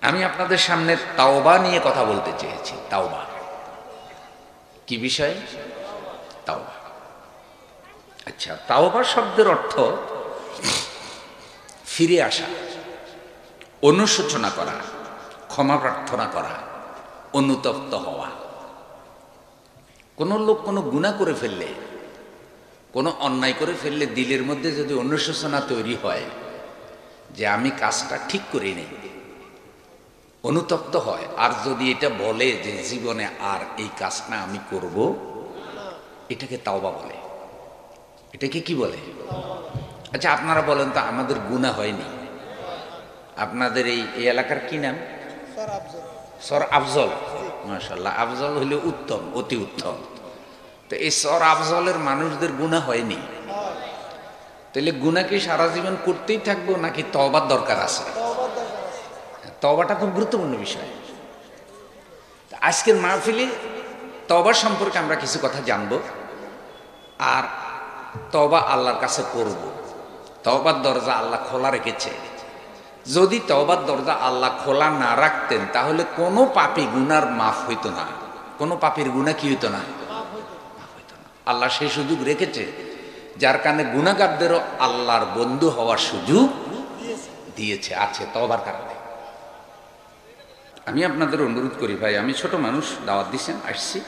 আমি আপনাদের সামনে তাওবা নিয়ে কথা বলতে চেয়েছি। তাওবা কি বিষয়? তাওবা। আচ্ছা, তাওবা শব্দের অর্থ ফিরে আসা, অনুশোচনা করা, ক্ষমা প্রার্থনা করা, অনুতপ্ত হওয়া। কোনো লোক কোনো গুনাহ করে ফেললে, কোনো অন্যায় করে ফেললে দিলের মধ্যে যদি অনুশোচনা তৈরি হয় যে আমি কাজটা ঠিক করিনি, অনুতপ্ত হয়, আর যদি এটা বলে যে জীবনে আর এই কাজটা আমি করব, এটাকে তাওবা বলে। এটাকে কি বলে? আচ্ছা, আপনারা বলেন তো, আমাদের গুনাহ হয়নি? আপনাদের এই এলাকার কি নাম? সর আফজল। মাশাআল্লাহ, আফজল হইলে উত্তম, অতি উত্তম। তো এই সর আফজলের মানুষদের গুনাহ হয়নি? তাহলে গুনাহ কি সারা জীবন করতেই থাকবো নাকি তওবার দরকার আছে? তওবাটা খুব গুরুত্বপূর্ণ বিষয়। আজকের মাহফিলে তওবা সম্পর্কে আমরা কিছু কথা জানবো, আর তওবা আল্লাহর কাছে করব। তওবার দরজা আল্লাহ খোলা রেখেছে। যদি তওবার দরজা আল্লাহ খোলা না রাখতেন তাহলে কোনো পাপী গুনার মাফ হইতো না, কোনো পাপীর গুনাহ কি হইতো না? আল্লাহ সেই সুযোগ রেখেছে, যার কারণে গুনাহগারদেরও আল্লাহর বন্ধু হওয়ার সুযোগ দিয়েছে, আছে তওবার কারণে। আমি আপনাদের অনুরোধ করি ভাই, আমি ছোট মানুষ, দাওয়াত দিচ্ছেন, আসছি,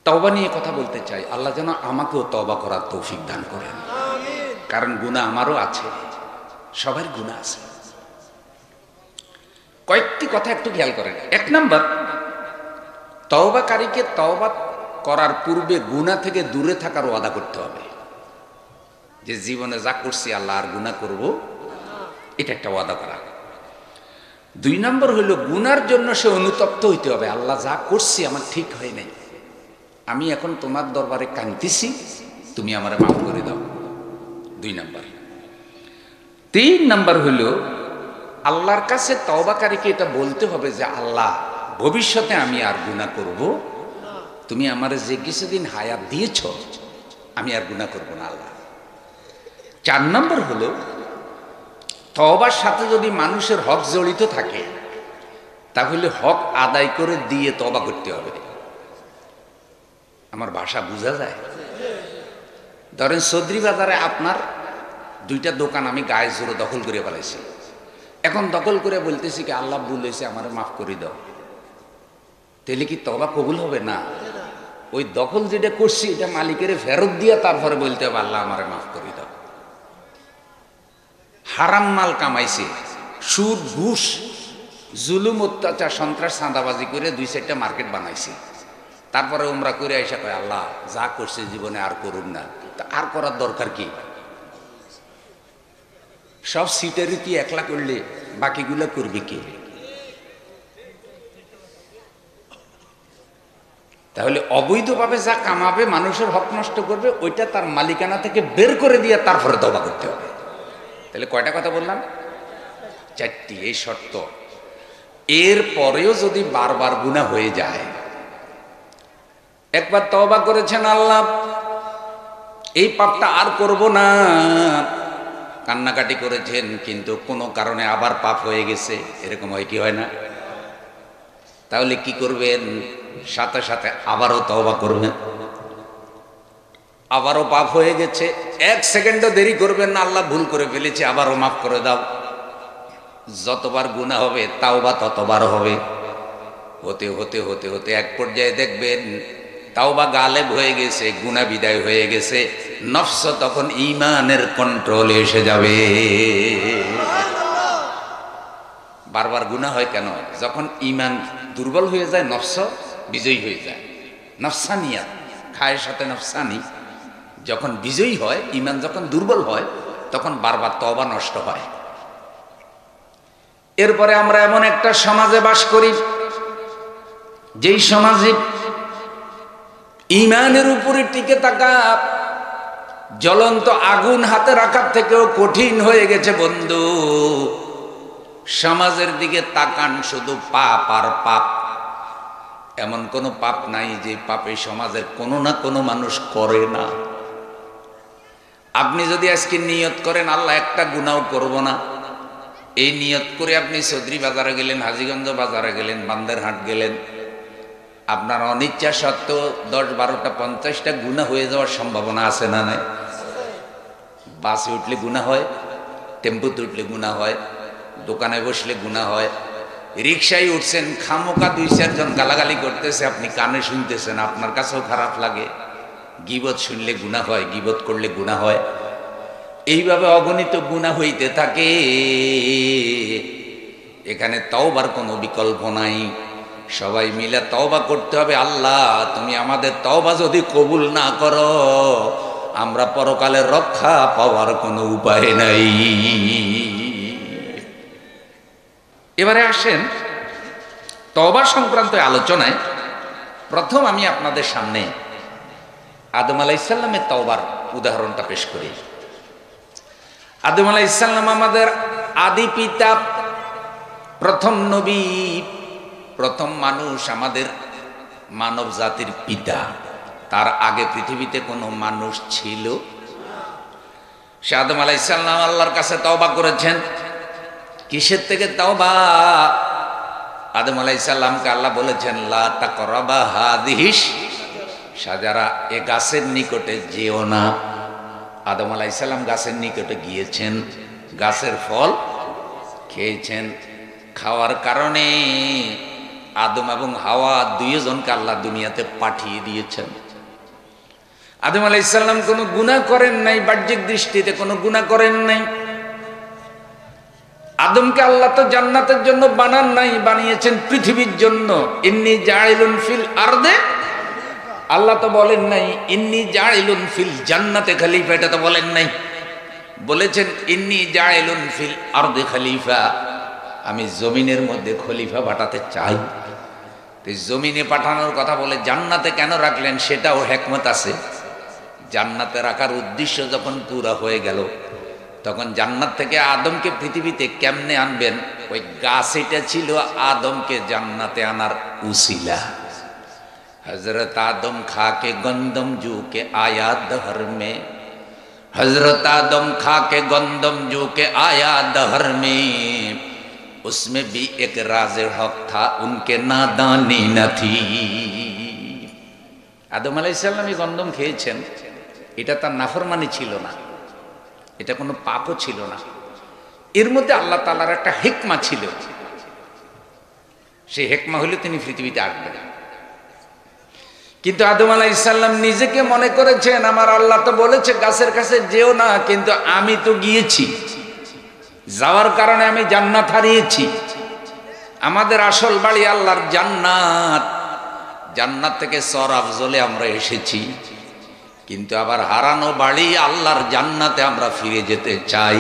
তওবা নিয়ে কথা বলতে চাই। আল্লাহ যেন আমাকেও তওবা করার তৌফিক দান করেন, কারণ গুনাহ আমারও আছে, সবার গুনাহ আছে। কয়েকটি কথা একটু খেয়াল করেন। এক নাম্বার, তওবাকারীকে তওবা করার পূর্বে গুনাহ থেকে দূরে থাকার ওয়াদা করতে হবে, যে জীবনে যা করছি আল্লাহ আর গুনাহ করব, এটা একটা ওয়াদা করা। দুই নম্বর হইল, গুনার জন্য সে অনুতপ্ত হইতে হবে। আল্লাহ যা করছি আমার ঠিক হয় নাই, আমি এখন তোমার দরবারে কাঁদতেছি, তুমি আমারে মাফ করে দাও। দুই নম্বর। তিন নম্বর হইল, আল্লাহর কাছে তওবাকারীকে এটা বলতে হবে যে আল্লাহ, ভবিষ্যতে আমি আর গুনাহ করব, তুমি আমারে যে কিছুদিন হায়াত দিয়েছ আমি আর গুনাহ করব না আল্লাহ। চার নম্বর হলো, তওবার সাথে যদি মানুষের হক জড়িত থাকে তাহলে হক আদায় করে দিয়ে তওবা করতে হবে। আমার ভাষা বোঝা যায়? ধরেন চৌধুরী বাজারে আপনার দুইটা দোকান আমি গায়ে জোরে দখল করে ফেলাইছি, এখন দখল করে বলতেছি কি আল্লাহ ভুল হয়েছে আমার মাফ করে দাও, তাহলে কি তওবা কবুল হবে? না। ওই দখল যেটা করছি এটা মালিকের ফেরত দিয়ে তারপরে বলতে হবে আল্লাহ আমারে মাফ করে দাও। হারাম মাল কামাইছে, সুদ, ঘুষ, জুলুম, অত্যাচার, সন্ত্রাস, চাঁদাবাজি করে দুই চারটা মার্কেট বানাইছে, তারপরে উমরা করে আইসা কয় আল্লাহ যা করছে জীবনে আর করুন না। তা আর করার দরকার কি? সব সিটের রীতি একলা করলে বাকিগুলো করবে কি? তাহলে অবৈধভাবে যা কামাবে, মানুষের হক নষ্ট করবে, ওইটা তার মালিকানা থেকে বের করে দিয়ে তারপরে তওবা করতে হবে। তাহলে কয়টা কথা বললাম? চারটি। এই শর্ত। এর পরেও যদি বারবার গুনাহ হয়ে যায়, একবার তওবা করেছেন আল্লাহ এই পাপটা আর করব না, কান্নাকাটি করেছেন, কিন্তু কোনো কারণে আবার পাপ হয়ে গেছে, এরকম হয় কি হয় না? তাহলে কি করবেন? সাথে সাথে আবারও তওবা করবেন। আবারও পাপ হয়ে গেছে, এক সেকেন্ডও দেরি করবেন না, আল্লাহ ভুল করে ফেলেছে, আবারও মাফ করে দাও। যতবার গুনাহ হবে তাওবা ততবার হবে। হতে হতে হতে হতে এক পর্যায়ে দেখবেন তাওবা গালেব হয়ে গেছে, গুনাহ বিদায় হয়ে গেছে, নফস তখন ঈমানের কন্ট্রোলে এসে যাবে। বারবার গুনাহ হয় কেন? যখন ঈমান দুর্বল হয়ে যায়, নফস বিজয়ী হয়ে যায়। নফসানিয়াত, খায়ের সাথে নফসানি যখন বিজয়ী হয়, ঈমান যখন দুর্বল হয়, তখন বারবার তওবা নষ্ট হয়। এরপরে আমরা এমন একটা সমাজে বাস করি, যেই সমাজে ঈমানের উপরে টিকে থাকা জ্বলন্ত আগুন হাতে রাখার থেকেও কঠিন হয়ে গেছে বন্ধু। সমাজের দিকে তাকান, শুধু পাপ আর পাপ। এমন কোনো পাপ নাই যে পাপে সমাজের কোনো না কোনো মানুষ করে না। আপনি যদি আজকে নিয়ত করেন আল্লাহ একটা গুনাহ করব না, এই নিয়ত করে আপনি চৌধুরী বাজারে গেলেন, হাজীগঞ্জ বাজারে গেলেন, বান্দেরহাট গেলেন, আপনার অনিচ্ছা সত্ত্বেও 10-12টা 50টা গুনাহ হয়ে যাওয়ার সম্ভাবনা আছে না নাই? বাসে উঠলে গুনাহ হয়, টেম্পুতে উঠলে গুনাহ হয়, দোকানে বসলে গুনাহ হয়, রিক্সায় উঠছেন, খামোকা 2-4 জন গালাগালি করতেছে, আপনি কানে শুনতেছেন, আপনার কাছেও খারাপ লাগে। গীবত শুনলে গুনাহ হয়, গীবত করলে গুনাহ হয়। এইভাবে অগণিত গুনাহ হইতে থাকে। এখানে তওবার কোনো বিকল্প নাই। সবাই মিলে তওবা করতে হবে। আল্লাহ, তুমি আমাদের তওবা যদি কবুল না করো, আমরা পরকালের রক্ষা পাওয়ার কোনো উপায় নাই। এবারে আসেন তওবা সংক্রান্ত আলোচনায়। প্রথম আমি আপনাদের সামনে আদম আলাইহিস সালামের তওবার উদাহরণটা পেশ করি। আদম আলাইহিস সালাম আমাদের আদি পিতা, প্রথম নবী, প্রথম মানুষ, আমাদের মানব জাতির পিতা। তার আগে পৃথিবীতে কোনো মানুষ ছিল? সে আদম আলাইহিস সালাম আল্লাহর কাছে তওবা করেছেন। কিসের থেকে তওবা? আদম আলাইহিস সালামকে আল্লাহ বলেছেন, লা তাকরাবা হাযিহিস শাজারা, এ গাছের নিকটে যেও না। আদম আলাইহিস সালাম গাছের নিকটে গিয়েছেন, গাছের ফল খেয়েছেন। খাওয়ার কারণে আদম এবং হাওয়া দুইজনকে আল্লাহ দুনিয়াতে পাঠিয়ে দিয়েছেন। আদম আলাইহিস সালাম কোনো গুনাহ করেন নাই, বাহ্যিক দৃষ্টিতে কোনো গুনাহ করেন নাই। আদমকে আল্লাহ তো জান্নাতের জন্য বানান নাই, বানিয়েছেন পৃথিবীর জন্য। ইন্নী জাইলুন ফিল আরদে, আল্লাহ তো বলেন নাই ইন্নী জাইলুন ফিল জান্নাতে খলিফা, এটা তো বলেন নাই। বলেছেন ইন্নী জাইলুন ফিল আরদে খলিফা, আমি জমিনের মধ্যে খলিফা পাঠাতে চাই। তো জমিনে পাঠানোর কথা বলে জান্নাতে কেন রাখলেন সেটাও হিকমত আছে। জান্নাতে রাখার উদ্দেশ্য যখন পুরা হয়ে গেল, তখন জান্নাত থেকে আদমকে পৃথিবীতে কেমনে আনবেন? ওই গাছ এটা ছিল আদমকে জান্নাতে আনার উসিলা। हजरत आदम खा के गंदम जू के आया दहर में, हजरत आदम खा के गंदम जू के आया दहर में, उसमें भी एक राज हक था, उनके नादानी न थी। আদম আলাইহিস সালাম এই গন্দম খেয়েছেন, এটা তার নাফরমানি ছিল না, এটা কোনো পাপও ছিল না। এর মধ্যে আল্লাহ তাআলার একটা হিকমা ছিল। সেই হিকমা হলো তিনি পৃথিবীতে আসবেন। কিন্তু আদম আলাইহিস সালাম নিজেকে মনে করেছেন, আমার আল্লাহ তো বলেছে গাছের কাছে যেও না, কিন্তু আমি তো গিয়েছি, যাওয়ার কারণে আমি জান্নাত হারিয়েছি। আমাদের আসল বাড়ি আল্লাহর জান্নাত, জান্নাত থেকে সর আফজলে আমরা এসেছি, কিন্তু আবার হারানো বাড়ি আল্লাহর জান্নাতে আমরা ফিরে যেতে চাই।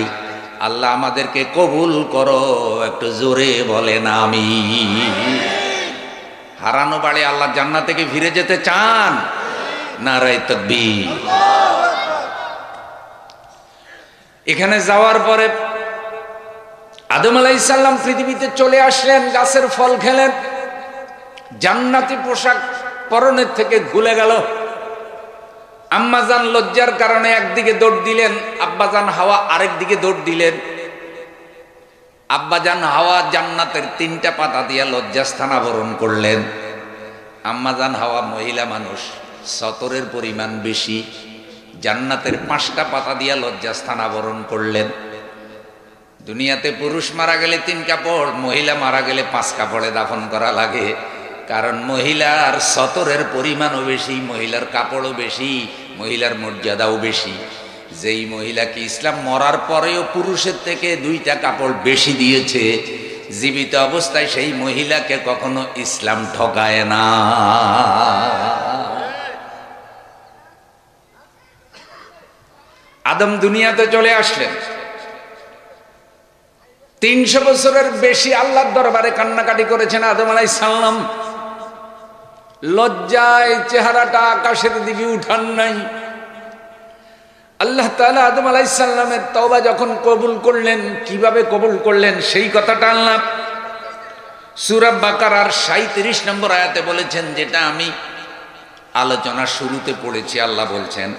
আল্লাহ আমাদেরকে কবুল করো, একটু জোরে বলেন আমিন। হারানো বাড়ি আল্লাহর জান্নাত থেকে ফিরে যেতে চান? নারায়ে তাকবীর। এখানে যাওয়ার পরে আদম আলাইহিস সালাম পৃথিবীতে চলে আসলেন, গাছের ফল খেলেন, জান্নাতি পোশাক পরনের থেকে খুলে গেল। আম্মাজান লজ্জার কারণে একদিকে দৌড় দিলেন, আব্বাজান হাওয়া আরেক দিকে দৌড় দিলেন। আব্বাজান হাওয়া জান্নাতের 3টা পাতা দিয়া লজ্জাস্থান আবরণ করলেন। আম্মাজান হাওয়া মহিলা মানুষ, সতরের পরিমাণ বেশি, জান্নাতের 5টা পাতা দিয়া লজ্জাস্থান আবরণ করলেন। দুনিয়াতে পুরুষ মারা গেলে 3 কাপড়, মহিলা মারা গেলে 5 কাপড়ে দাফন করা লাগে। কারণ মহিলার সতরের পরিমাণও বেশি, মহিলার কাপড়ও বেশি, মহিলার মর্যাদাও বেশি। যেই মহিলাকে ইসলাম মরার পরেও পুরুষের থেকে 2টা কাপড় বেশি দিয়েছে, জীবিত অবস্থায় সেই মহিলাকে কখনো ইসলাম ঠকায় না। আদম দুনিয়াতে চলে আসলেন, 300 বছরের বেশি আল্লাহর দরবারে কান্নাকাটি করেছেন আদম আলাইহিস সালাম। লজ্জায় চেহারাটা আকাশের দিকে উঠান নাই। আল্লাহ তাআলা আদম আলাইহিস সালামের তওবা যখন কবুল করলেন, কিভাবে কবুল করলেন সেই কথাটা আল্লাহ সূরা বাকারার 37 নম্বর আয়াতে বলেছেন, যেটা আমি আলোচনার শুরুতে পড়েছি। আল্লাহ বলছেন,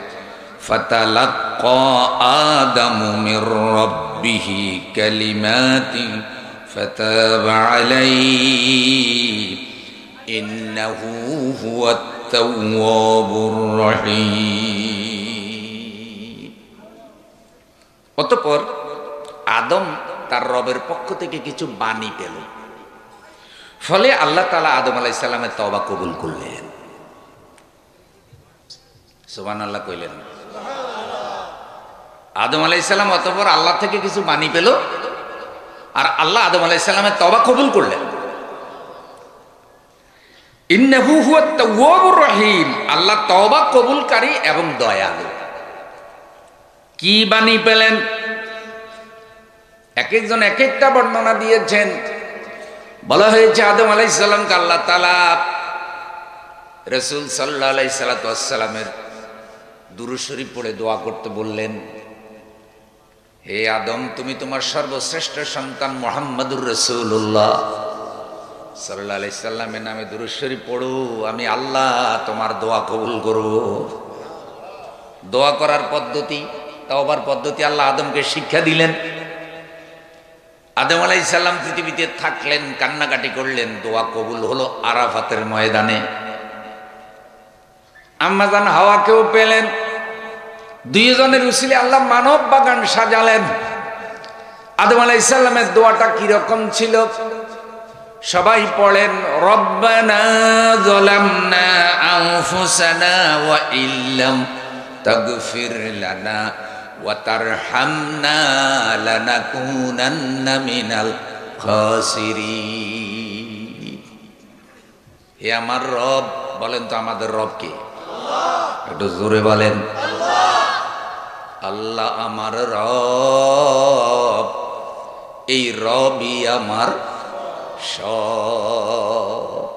ফাতালাক্কা আদামু মির রাব্বিহি রাব্বিহি কালিমাতি ফাতাবা আলাইহি ইন্নাহু হুয়াত তাওয়াবুর রহিম। অতঃপর আদম তার রবের পক্ষ থেকে কিছু বাণী পেল, ফলে আল্লাহ তাআলা আদম আলাইহিস সালামের তওবা কবুল করলেন। সুবহানাল্লাহ কইলেন। আদম আলাইহিস সালাম অতঃপর আল্লাহ থেকে কিছু বাণী পেল, আর আল্লাহ আদম আলাইহিস সালামের তওবা কবুল করলেন। ইন্নাহু হুয়াত তাওয়াবুর রহিম, আল্লাহ তওবা কবুলকারী এবং দয়ালু। কি বাণী পেলেন? এক একজন এক একটা বর্ণনা দিয়েছেন। বলা হয়েছে আদম আলাইহিস সালামকে আল্লাহ তাআলা রাসূল সাল্লাল্লাহু আলাইহি সাল্লামের দুরূদ শরীফ পড়ে দোয়া করতে বললেন। হে আদম, তুমি তোমার সর্বশ্রেষ্ঠ সন্তান মুহাম্মদুর রাসূলুল্লাহ সাল্লাল্লাহু আলাইহি সাল্লামের নামে দুরূদ শরীফ পড়ো, আমি আল্লাহ তোমার দোয়া কবুল করব। দোয়া করার পদ্ধতি, তওবার পদ্ধতি আল্লাহ আদমকে শিক্ষা দিলেন। আদম আলাইহিস সালাম পৃথিবীতে থাকলেন, কান্নাকাটি করলেন, দোয়া কবুল হলো আরাফাতের ময়দানে। আম্মা জান হাওয়াকেও পেলেন। দুইজনের উসিলে আল্লাহ মানব বাগান সাজালেন। আদম আলাইহিস সালামের দোয়াটা কিরকম ছিল সবাই পড়েন। রব্বানা যালামনা আনফুসানা ওয়া ইল্লাম তাগফির লানা ওয়া তারহামনা লানাকুনান্না মিনাল খাসিরিন। হে আমার রব, বলেন তো আমাদের রব কে? একটু জোরে বলেন। আল্লাহ আমার রব, এই রবই আমার সব।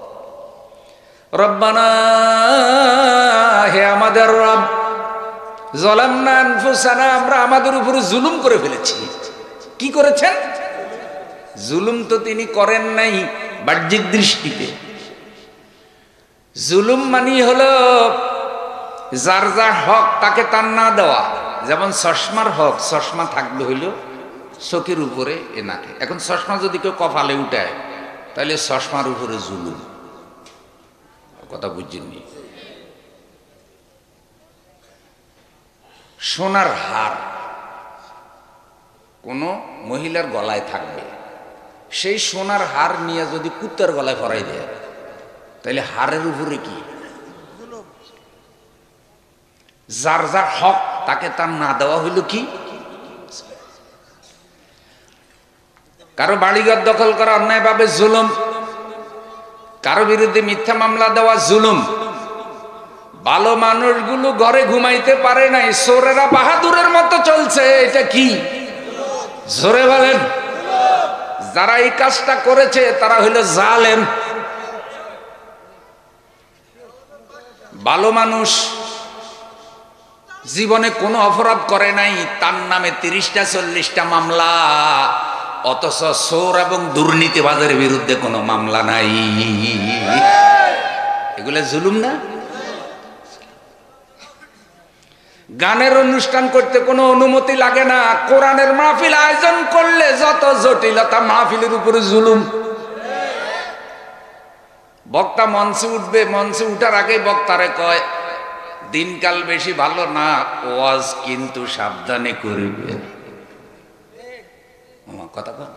রব্বানা, হে আমাদের রব, যালামনা আনফুসানা, আমরা আমাদের উপর জুলুম করে ফেলেছি। কি করেছেন? জুলুম তো তিনি করেন নাই বাহ্যিক দৃষ্টিতে। জুলুম মানে হলো যার যার হক তাকে তার না দেওয়া। যেমন চশমার হক, চশমা থাকবে হইল চোখের উপরে এ নাকে। এখন চশমা যদি কেউ কপালে উঠায় তাহলে চশমার উপরে জুলুম। কথা বুঝছেননি? সোনার হার কোনো মহিলার গলায় থাকবে, সেই সোনার হার নিয়ে যদি কুত্তার গলায় পরাই দেয় তাহলে হারের উপরে কি? যার যার হক তাকে তার না দেওয়া হইল কি? কারো বাড়িঘর দখল করা অন্যায়ভাবে জুলুম, কারো বিরুদ্ধে মিথ্যা মামলা দেওয়া জুলুম। ভালো মানুষগুলো ঘরে ঘুমাইতে পারে নাই, চোরেরা বাহাদুরের মতো চলছে, এটা কি? জোরে বলেন। যারা এই কাজটা করেছে তারা হইল জালেম। ভালো মানুষ জীবনে কোনো অপরাধ করে নাই, তার নামে 30টা 40টা মামলা, অথচ চোর এবং দুর্নীতিবাজের বিরুদ্ধে কোনো মামলা নাই। এগুলা জুলুম না? গানের অনুষ্ঠান করতে কোনো অনুমতি লাগে না, কোরআনের মাহফিল আয়োজন করলে যত জটিলতা, মাহফিলের উপরে জুলুম। বক্তা মঞ্চে উঠবে, মঞ্চে উঠার আগেই বক্তারে কয় দিনকাল বেশি ভালো না, ওয়াজ কিন্তু সাবধানে করবে। কথা বল।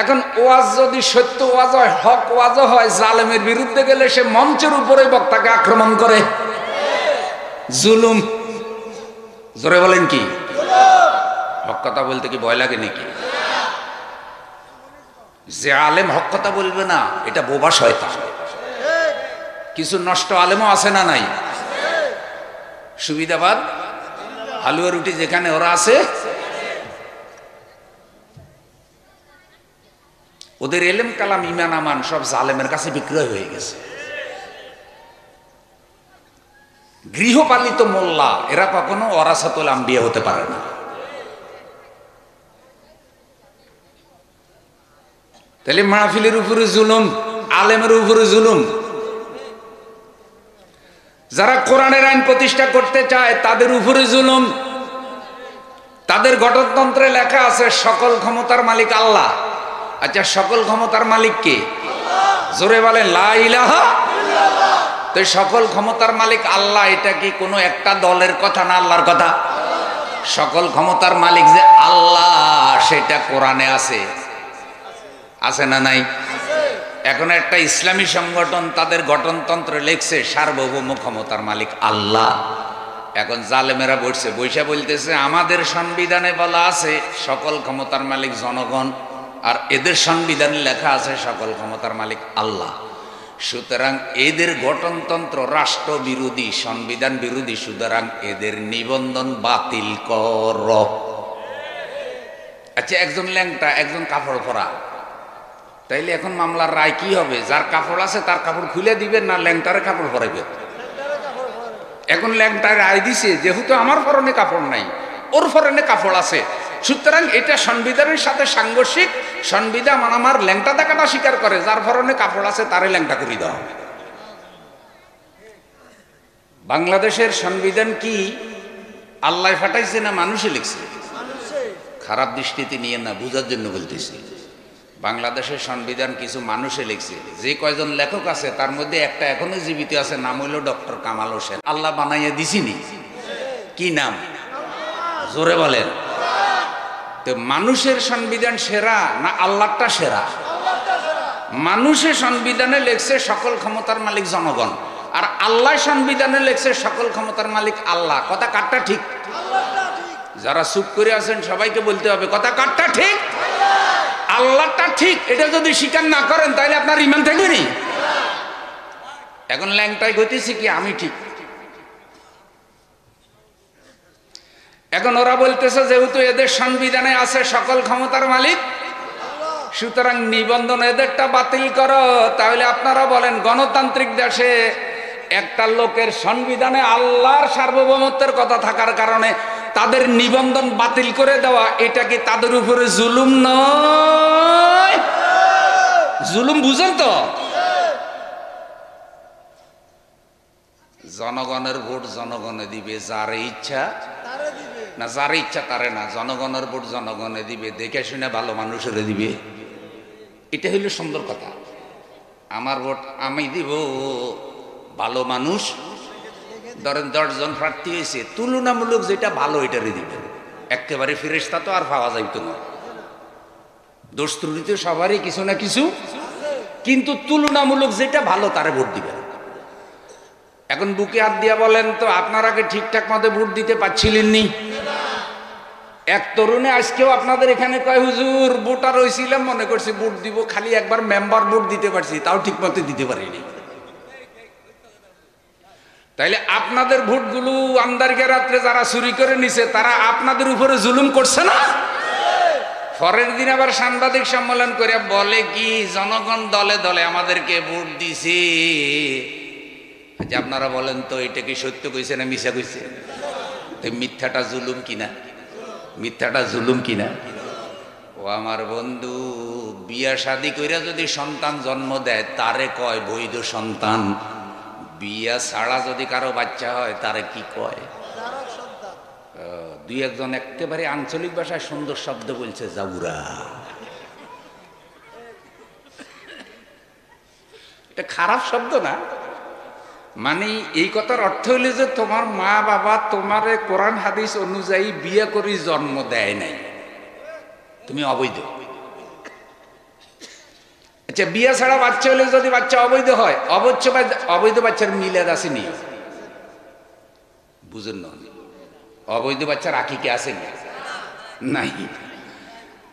এখন ওয়াজ যদি সত্য ওয়াজ হয়, হক ওয়াজ হয়, জালেমের বিরুদ্ধে গেলে সে মঞ্চের উপরে বক্তাকে আক্রমণ করে। জুলুম। জোরে বলেন কি? হক কথা বলতে কি ভয় লাগে নাকি? যে আলেম হক কথা বলবে না, এটা বোবা শয়তান। কিছু নষ্ট আলেমও আছে না নাই? সুবিধাবাদ হালুয়া রুটি যেখানে ওরা আছে, ওদের এলেম কালাম ইমান আমান সব জালেমের কাছে বিক্রয় হয়ে গেছে। গৃহপালিত মোল্লা এরা কখনো ওয়ারাসাতুল আম্বিয়া হতে পারে না। তাহলে মাহফিলের উপরে জুলুম, আলেমের উপরে জুলুম। যারা কোরআনের আইন প্রতিষ্ঠা করতে চায় তাদের উপরে জুলুম। তাদের গঠনতন্ত্রে লেখা আছে সকল ক্ষমতার মালিক আল্লাহ। আচ্ছা, সকল ক্ষমতার মালিক কে? জোরে বলেন লা ইলাহা ইল্লাল্লাহ। তো সকল ক্ষমতার মালিক আল্লাহ, এটা কি কোনো একটা দলের কথা না আল্লাহর কথা? সকল ক্ষমতার মালিক যে আল্লাহ সেটা কোরআনে আছে, আছে না নাই? এখন একটা ইসলামী সংগঠন তাদের গঠনতন্ত্রে লিখছে সার্বভৌম ক্ষমতার মালিক আল্লাহ। এখন জালেমেরা বসছে, বৈশা বলতেছে আমাদের সংবিধানে বলা আছে সকল ক্ষমতার মালিক জনগণ, আর এদের সংবিধানে লেখা আছে সকল ক্ষমতার মালিক আল্লাহ। সুতরাং এদের গঠনতন্ত্র রাষ্ট্র বিরোধী, সংবিধান বিরোধী, সুতরাং এদের নিবন্ধন বাতিল কর। আচ্ছা, একজন ল্যাংটা, একজন কাপড় পরা, তাইলে এখন মামলার রায় কি হবে? যার কাপড় আছে তার কাপড় খুলে দিবেন না ল্যাংটারে কাপড় পরাইবেন? এখন ল্যাংটায় রায় দিছে যেহেতু আমার পরনে কাপড় নাই, ওর পরনে কাপড় আছে, সুতরাং এটা সংবিধানের সাথে সাংঘর্ষিক। সংবিধান আমার ল্যাংটা দেখাটা স্বীকার করে, যার পরনে কাপড় আছে তারে ল্যাংটা করে দেওয়া হবে। বাংলাদেশের সংবিধান কি আল্লাহ ফাটাইছে না মানুষে লিখছে? খারাপ দৃষ্টিতে নিয়ে না, বুঝার জন্য বলতেছি। বাংলাদেশের সংবিধান কিছু মানুষে লিখছে। যে কয়জন লেখক আছে তার মধ্যে একটা এখনো জীবিত আছে, নাম হইল ডক্টর কামাল হোসেন। আল্লাহ বানাইয়া দিছিনি? কি নাম? জোরে বলেন। তো মানুষের সংবিধান সেরা না আল্লাহটা সেরা? মানুষের সংবিধানে লেখছে সকল ক্ষমতার মালিক জনগণ, আর আল্লাহ সংবিধানে লেখছে সকল ক্ষমতার মালিক আল্লাহ। কথা কারটা ঠিক? যারা চুপ করে আছেন সবাইকে বলতে হবে কথা কারটা ঠিক? আল্লাহটা ঠিক। এটা যদি স্বীকার না করেন তাহলে আপনার ইমান থাকবে নি? এখন ল্যাংটাই গতিছি কি আমি ঠিক? এখন ওরা বলতেছে যেহেতু এদের সংবিধানে আছে সকল ক্ষমতার মালিক, সুতরাং নিবন্ধন এদেরটা বাতিল করো। তাহলে আপনারা বলেন গণতান্ত্রিক দেশে একটা লোকের সংবিধানে আল্লাহর সার্বভৌমত্বের কথা থাকার কারণে তাদের নিবন্ধন বাতিল করে দেওয়া, এটা কি তাদের উপরে জুলুম নয়? জুলুম বুঝেন তো? জনগণের ভোট জনগণে দিবে, যার ইচ্ছা না, যার ইচ্ছা তারে না। জনগণের ভোট জনগণে দিবে, দেখে শুনে ভালো মানুষের দিবে। এটা হইল সুন্দর কথা। আমার ভোট আমি দিব, ভালো মানুষ। ধরেন 10 জন প্রার্থী হয়েছে, তুলনামূলক যেটা ভালো এটারই দিবেন। একেবারে ফেরেশতা তো আর পাওয়া যাইতো না। দোষ ত্রুটি তো সবারই কিছু না কিছু, কিন্তু তুলনামূলক যেটা ভালো তারে ভোট দিবেন। এখন বুকে হাত দিয়া বলেন তো, আপনারা কি ঠিকঠাক মতো ভোট দিতে পারছিলেন নি? এক তরুণে আজকেও আপনাদের এখানে কয় হুজুর ভোটার হয়েছিলাম, মনে করছি ভোট দিব, খালি একবার মেম্বার ভোট দিতে পারছি, তাও ঠিক মতো দিতে পারিনি। তাইলে আপনাদের ভোটগুলো আন্দারকে রাত্রে যারা চুরি করে নিছে তারা আপনাদের উপরে জুলুম করছে না? পরের দিন আবার সাংবাদিক সম্মেলন করে বলে কি জনগণ দলে দলে আমাদেরকে ভোট দিছে। আপনারা বলেন তো এটা কি সত্য কইছে না মিছা কইছে? তো মিথ্যাটা জুলুম কিনা? মিথ্যাটা জুলুম কিনা? ও আমার বন্ধু, বিয়া শাদী কইরা যদি সন্তান জন্ম দেয় তারে কয় বৈধ সন্তান। বিয়া ছাড়া যদি কারো বাচ্চা হয় তারে কি কয়? দুই একজন একেবারে আঞ্চলিক ভাষায় সুন্দর শব্দ বলছে, জাউরা। এটা খারাপ শব্দ না, মানে এই কথার অর্থ হইলে যে তোমার মা বাবা তোমারে কোরআন হাদিস অনুযায়ী বিয়ে করে জন্ম দেয় নাই, তুমি অবৈধ। আচ্ছা, বিয়ে ছাড়া বাচ্চা হলে যদি বাচ্চা অবৈধ হয়, অবৈধ বাচ্চার মিলাদ আসেনি? বুঝেন না? অবৈধ বাচ্চার আকিকা আছে নাই?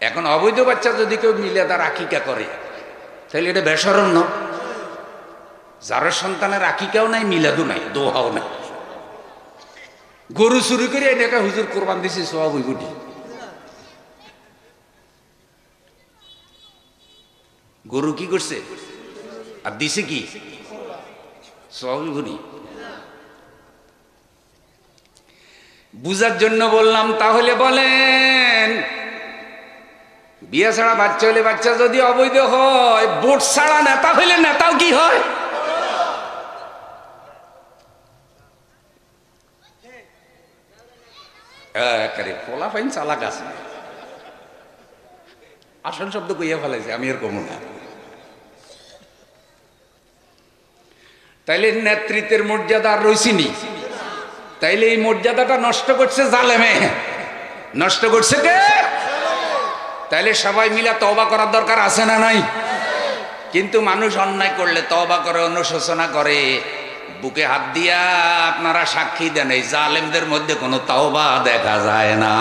এখন অবৈধ বাচ্চা যদি কেউ মিলাদ আর আকিকা করে তাহলে এটা বেশরম না? যার সন্তানের আকিকাও নাই, মিলাদও নাই, দোহাও নাই। গরু চুরি করে এটাকে হুজুর কোরবান দিছে, সব ওই গুটি। গরু কি করছে আর দিছে কি? সবই গুনি। বুঝার জন্য বললাম। তাহলে বলেন বিয়ে ছাড়া বাচ্চা হলে বাচ্চা যদি অবৈধ হয়, ভোট ছাড়া নেতা হইলে নেতাও কি হয়? পোলা ফাইন চালাক আছে, আসল শব্দ কইয়া ফেলাইছে, আমি আর কমু না। তাইলে নেতৃত্বের মর্যাদা আর রইছিনি, তাইলে এই মর্যাদাটা নষ্ট করছে জালেমে, নষ্ট করছে কে? তাইলে সবাই মিলে তওবা করার দরকার আছে না নাই? কিন্তু মানুষ অন্যায় করলে তওবা করে, অনুশোচনা করে, বুকে হাত দিয়া আপনারা সাক্ষী দেন এই জালেমদের মধ্যে কোনো তওবা দেখা যায় না।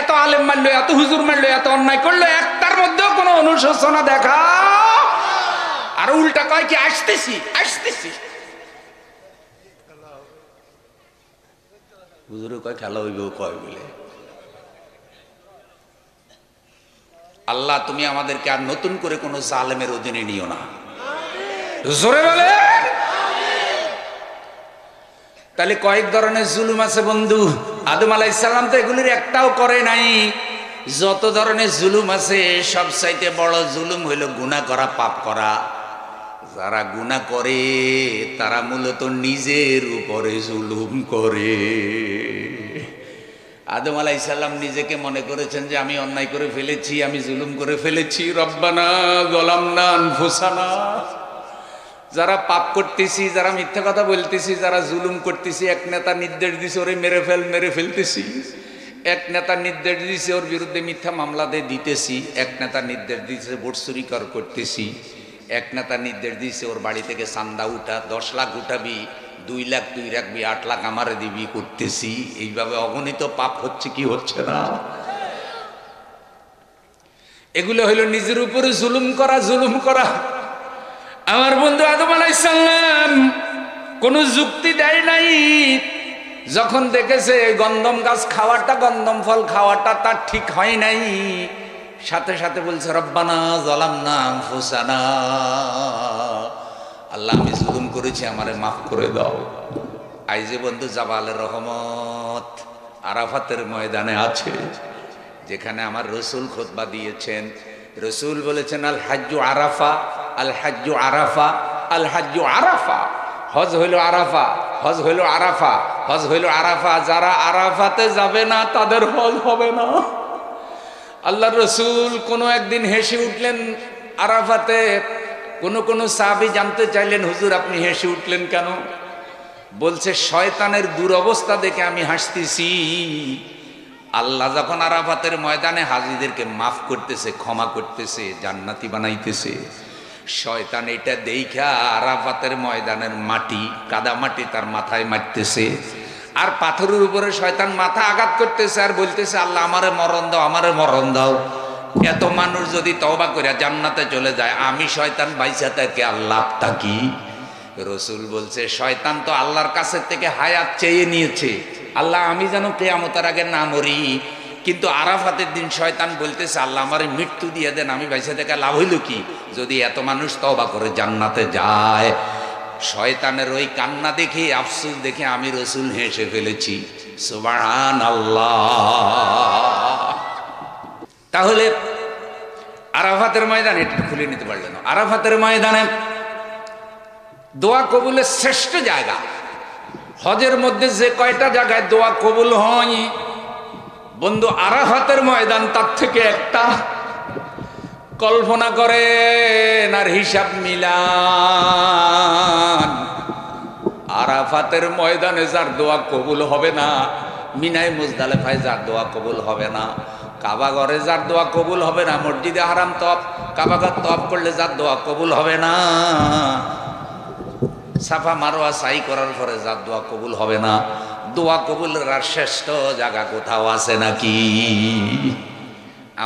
এত আলেম মারলো, এত হুজুর মারলো, এত অন্যায় করলো, একটার মধ্যেও কোনো অনুশোচনা দেখা, আর উল্টা কয় কি আসতেছি আসতেছি। হুজুরে কয় খেলা হইব, কয় বলে আল্লাহ তুমি আমাদেরকে আর নতুন করে কোনো জালেমের অধীনে নিও না, জোরে বলে। তাহলে কয়েক ধরনের জুলুম আছে বন্ধু। আদম আলাইহিস সালাম তো এগুলির একটাও করে নাই। যত ধরনের জুলুম আছে সব চাইতে বড় জুলুম হইল গুনাহ করা, পাপ করা। যারা গুনাহ করে তারা মূলত নিজের উপরে জুলুম করে। আদম আলাইহিস সালাম নিজেকে মনে করেছেন যে আমি অন্যায় করে ফেলেছি, আমি জুলুম করে ফেলেছি। রব্বানা যালামনা আনফুসানা। যারা পাপ করতেছি, যারা মিথ্যা কথা বলতেছি, যারা জুলুম করতেছি, এক নেতা নির্দেশ দিছে ওরে মেরে ফেল, মেরে ফেলতেছি। এক নেতা নির্দেশ দিছে ওর বিরুদ্ধে মিথ্যা মামলা দিতেছি। এক নেতা নির্দেশ দিছে ভোট চুরি করতেছি। এক নেতা নির্দেশ দিছে ওর বাড়ি থেকে চান্দা উঠা, 10 লাখ উঠাবি, 2 লাখ তুই রাখবি, 8 লাখ আমারে দিবি, করতেছি। এইভাবে অগণিত পাপ হচ্ছে কি হচ্ছে না? এগুলো হইল নিজের উপরে জুলুম করা, জুলুম করা। আমার বন্ধু আদম আলাইহিস সালাম কোন যুক্তি দেয় নাই। যখন দেখেছে গন্ধম গাছ খাওয়াটা, গন্ধম ফল খাওয়াটা তার ঠিক হয় নাই, সাথে সাথে বলছে রব্বানা যালামনা আনফুসানা, আল্লাহ আমি জুলুম করেছি, আমারে মাফ করে দাও। আইজে বন্ধু জাবালের রহমত আরাফাতের ময়দানে আছে, যেখানে আমার রসুল খুতবা দিয়েছেন। রসুল বলেছেন আল হাজ্জু আরাফা, আল হাজ্জু আরাফা, আল হাজ্জু আরাফা। হজ হইল আরাফা, হজ হইল আরাফা, হজ হইল আরাফা। যারা আরাফাতে যাবে না তাদের হজ হবে না। আল্লাহ রসুল কোনো একদিন হেসে উঠলেন আরাফাতে। কোন সাহাবী জানতে চাইলেন হুজুর আপনি হেসে উঠলেন কেন? বলছে শয়তানের দুরবস্থা দেখে আমি হাসতেছি। আল্লাহ যখন আরাফাতের ময়দানে হাজীদেরকে মাফ করতেছে, ক্ষমা করতেছে, জান্নাতি বানাইতেছে, শয়তান এটা দেখা আরাফাতের ময়দানের মাটি, কাদা মাটি তার মাথায় মারতেছে। আর পাথরের উপরে শয়তান মাথা আঘাত করতেছে আর বলতেছে আল্লাহ আমারে মরণ দাও, আমারে মরণ দাও। এত মানুষ যদি তওবা করে জান্নাতে চলে যায়, আমি শয়তান বাইসা থেকে আল্লাহটা কি? রসুল বলছে শয়তান তো আল্লাহর কাছে থেকে হায়াত চেয়ে নিয়েছে, আল্লাহ আমি যেন কিয়ামতের আগে না মরি। কিন্তু আরাফাতের দিন শয়তান বলতেছে আল্লাহ আমারে মৃত্যু দিয়ে দেন, আমি বাইসা থেকে লাভ হইল কি যদি এত মানুষ তওবা করে জান্নাতে যায়। শয়তানের ওই কান্না দেখে, আফসোস দেখে আমি রসুল হেসে ফেলেছি। সুবহানাল্লাহ। তাহলে আরাফাতের ময়দানে এটা খুলে নিতে পারলেন না। আরাফাতের ময়দানে দোয়া কবুলের শ্রেষ্ঠ জায়গা। হজের মধ্যে যে কয়টা জায়গায় দোয়া কবুল হয় বন্ধু, আরাফাতের ময়দান তার থেকে একটা। কল্পনা করেন আর হিসাব মিলান। আরাফাতের ময়দানে যার দোয়া কবুল হবে না, মিনায় মুজদালেফায় যার দোয়া কবুল হবে না, কাবা ঘরে যার দোয়া কবুল হবে না, মসজিদে হারাম তওয়াফ, কাবা ঘর তওয়াফ করলে যার দোয়া কবুল হবে না, সাফা মারওয়া সাই করার পরে যার দোয়া কবুল হবে না, দোয়া কবুলের আর শ্রেষ্ঠ জায়গা কোথাও আছে নাকি?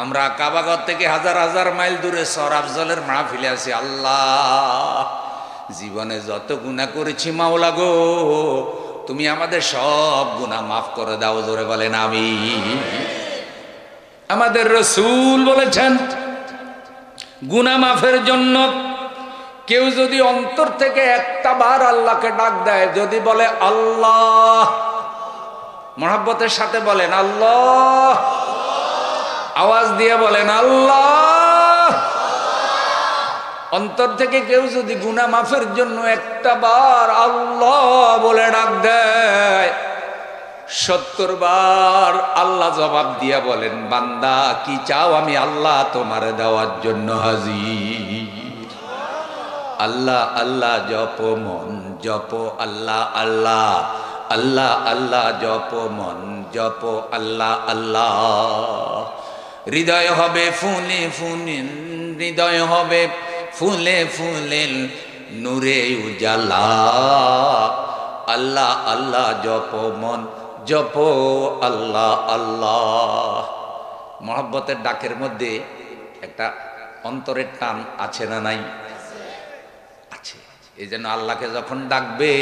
আমরা কাবাগর থেকে হাজার হাজার মাইল দূরে সর আফজলের মাহফিলে আছি। আল্লাহ জীবনে যত গুনাহ করেছি মাওলা গো, তুমি আমাদের সব গুনাহ মাফ করে দাও। জোরে বলেন আমিন। আমাদের রাসূল বলেছেন গুনাহ মাফের জন্য কেউ যদি অন্তর থেকে একটা বার আল্লাহকে ডাক দেয়, যদি বলে আল্লাহ, মহব্বতের সাথে বলেন আল্লাহ, আওয়াজ দিয়ে বলেন আল্লাহ, অন্তর থেকে কেউ যদি গুনাহ মাফের জন্য একটা বার আল্লাহ বলে ডাক দেয়, 70 বার আল্লাহ জবাব দিয়া বলেন, বান্দা কি চাও, আমি আল্লাহ তোমার দেওয়ার জন্য হাজির। আল্লাহ আল্লাহ জপ মন জপ, আল্লাহ আল্লাহ আল্লাহ আল্লাহ জপ মন জপ, আল্লাহ আল্লাহ। হৃদয় হবে ফুলে ফুলে, হৃদয় হবে ফুলে ফুলে নূরে উজালা, আল্লাহ আল্লাহ জপ মন জপ, আল্লাহ আল্লাহ। মহব্বতের ডাকের মধ্যে একটা অন্তরের টান আছে না নাই? আছে। এই জন্য আল্লাহকে যখন ডাকবে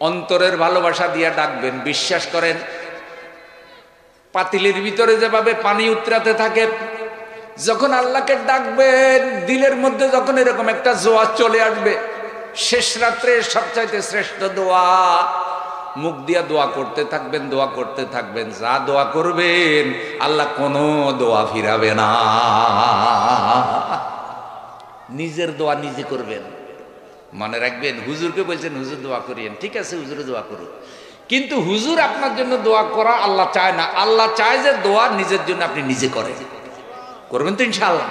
অন্তরের ভালোবাসা দিয়া ডাকবেন। বিশ্বাস করেন, পাতিলের ভিতরে যেভাবে পানি উতরাতে থাকে, যখন আল্লাহকে ডাকবেন দিলের মধ্যে যখন এরকম একটা জোয়া চলে আসবে, শেষ রাত্রে সবচাইতে শ্রেষ্ঠ দোয়া, মুখ দিয়া দোয়া করতে থাকবেন, দোয়া করতে থাকবেন, যা দোয়া করবেন আল্লাহ কোনো দোয়া ফিরাবে না। নিজের দোয়া নিজে করবেন। মনে রাখবেন, হুজুরকে বলছেন হুজুর দোয়া করিয়েন, ঠিক আছে হুজুরে দোয়া করুন, কিন্তু হুজুর আপনার জন্য দোয়া করা আল্লাহ চায় না। আল্লাহ চায় যে দোয়া নিজের জন্য আপনি নিজে করেন। করবেন তো ইনশাআল্লাহ?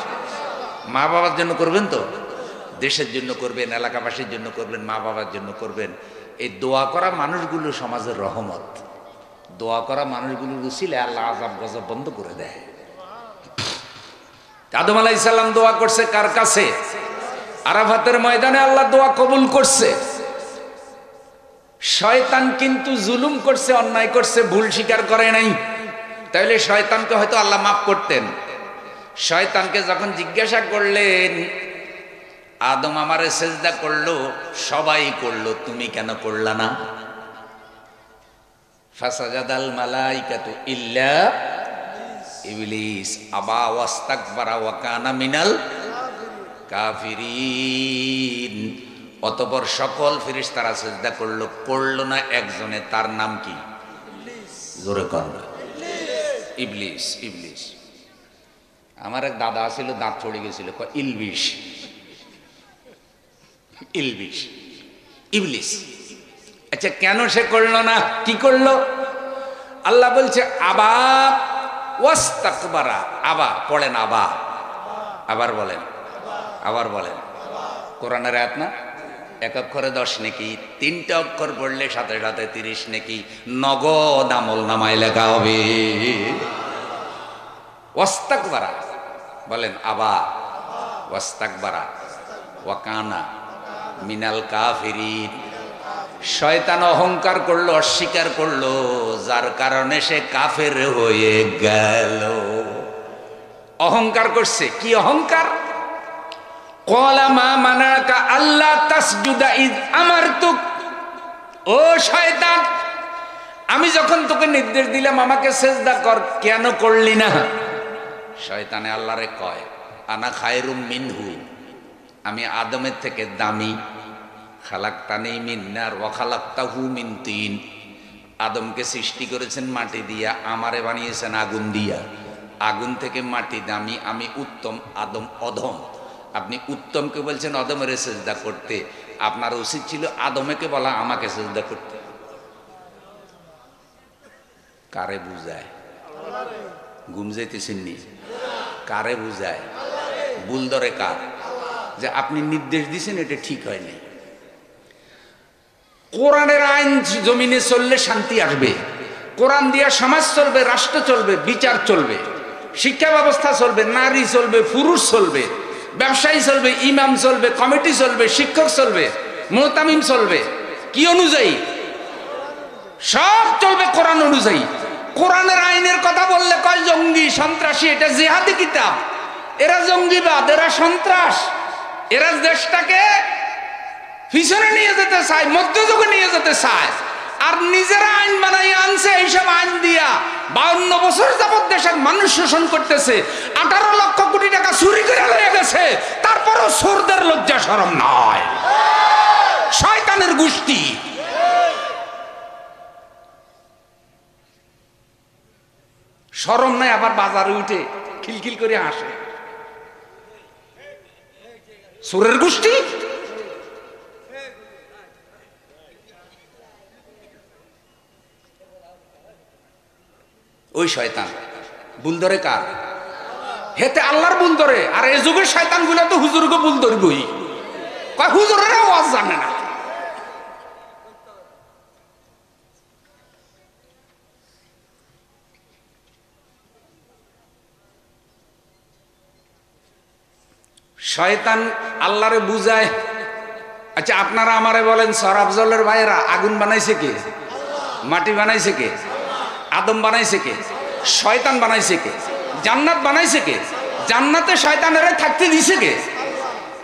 মা বাবার জন্য করবেন তো? দেশের জন্য করবেন, এলাকাবাসীর জন্য করবেন, মা বাবার জন্য করবেন। এই দোয়া করা মানুষগুলো সমাজের রহমত। দোয়া করা মানুষগুলোর উসিলে আল্লাহ আযাব গজব বন্ধ করে দেয়। আদম আলাইহিস সালাম দোয়া করছে কার কাছে? আরাফাতের ময়দানে আল্লাহ দোয়া কবুল করছে। শয়তান কিন্তু জুলুম করছে, অন্যায় করছে, ভুল স্বীকার করে নাই। তাইলে শয়তানকে হয়তো আল্লাহ মাফ করতেন। শয়তানকে যখন জিজ্ঞাসা করলেন, আদম আমারে সেজদা করলো, সবাই করলো, তুমি কেন করলা না? ফাসাজাদাল মালাইকাতু ইল্লা ইবলিস আবা ওয়াস্তাকবারা ওয়া কানা মিনাল কাফিরিন। অতঃপর সকল ফেরেশতারা সেজদা করলো, করলো না একজনে, তার নাম কি? জোরে কর। ইবলিস। ইবলিস। আমার এক দাদা ছিল, দাঁত ছড়ে গেছিল, ইলবিশ। ইলবিশ, ইবলিস। আচ্ছা, কেন সে করলো না? কি করলো? আল্লাহ বলছে আবা ওয়াস্তাকবারা। আবা পড়েন, আবা, আবার বলেন, আবার বলেন। কোরআনের আয়াত না? এক অক্ষরে 10 নেকি, 3টে অক্ষর পড়লে সাথে সাথে 30 নেকি নগদ আমল নামায় লেখা হবে। ওয়াস্তাকবারা বলেন, আবা ওয়াস্তাকবারা ওয়া কানা মিনাল কাফিরিন। শয়তান অহংকার করলো, অস্বীকার করলো, যার কারণে সে কাফের হয়ে গেল। অহংকার করছে। কি অহংকার? ক্বালা মা মানাকা আল্লা তাসজুদা ইয আমারতুক। ও শয়তান, আমি যখন তোকে নির্দেশ দিলাম আমাকে সিজদা কর, কেন করলি না? শয়তানে আল্লাহরে কয়, আনা খায়রুম মিনহু, আমি আদমের থেকে দামি। খালাকতানি মিন নার ওয়া খালাকতাহু মিন তিন। আদমকে সৃষ্টি করেছেন মাটি দিয়া, আমারে বানিয়েছেন আগুন দিয়া। আগুন থেকে মাটি দামি, আমি উত্তম, আদম অধম। আপনি উত্তমকে বলছেন অদমের সেজদা করতে, আপনার উচিত ছিল আদমেকে বলা আমাকে সেজদা করতে। কারে বুঝায়? ঘুম যাইতেছেন নি? কারে বুঝায়? ভুল ধরে কার? যে আপনি নির্দেশ দিয়েছেন এটা ঠিক হয়নি। কোরআনের আইন জমিনে চললে শান্তি আসবে। কোরআন দিয়ে সমাজ চলবে, রাষ্ট্র চলবে, বিচার চলবে, শিক্ষা ব্যবস্থা চলবে, নারী চলবে, পুরুষ চলবে, ব্যবসায়ী চলবে, ইমাম চলবে, কমিটি চলবে, শিক্ষক চলবে, মুতামিম চলবে। কি অনুযায়ী? সব চলবে কোরআন অনুযায়ী। কোরআনের আইনের কথা বললে কয় জঙ্গি, সন্ত্রাসী, এটা জিহাদি কিতাব। এরা জঙ্গিবাদ, এরা সন্ত্রাস, এরা দেশটাকে পিছনে নিয়ে যেতে চায়, মধ্যযুগে নিয়ে যেতে চায়। আর নিজেরা আইন বানাই আনছে, এইসব আইন দিয়া 52 বছর যাবত দেশের মানুষ শোষণ করতেছে। 18 লক্ষ কোটি টাকা চুরি করে লয়ে গেছে, তারপরও চোরদের লজ্জা শরম নয়। শয়তানের গোষ্ঠী। শরম নাই, আবার বাজারে উঠে খিলখিল করে হাসে। চোরের গোষ্ঠী। ওই শয়তান ভুল ধরে কার? হেতে আল্লাহর ভুল ধরে। আর এই যুগের শয়তান গুলো তো হুজুরকে ভুল ধরবই, কয় হুজুরের আওয়াজ জানে না। শয়তান আল্লাহরে বুঝায়। আচ্ছা আপনারা আমারে বলেন, সরাফজলের ভাইয়েরা আগুন বানাইছে কে? মাটি বানাইছে কে? আদম বানাইছে কে? শয়তান বানাইছে কে? জান্নাত বানাইছে কে? জান্নাতে শয়তানেরা থাকতে দিছে কে?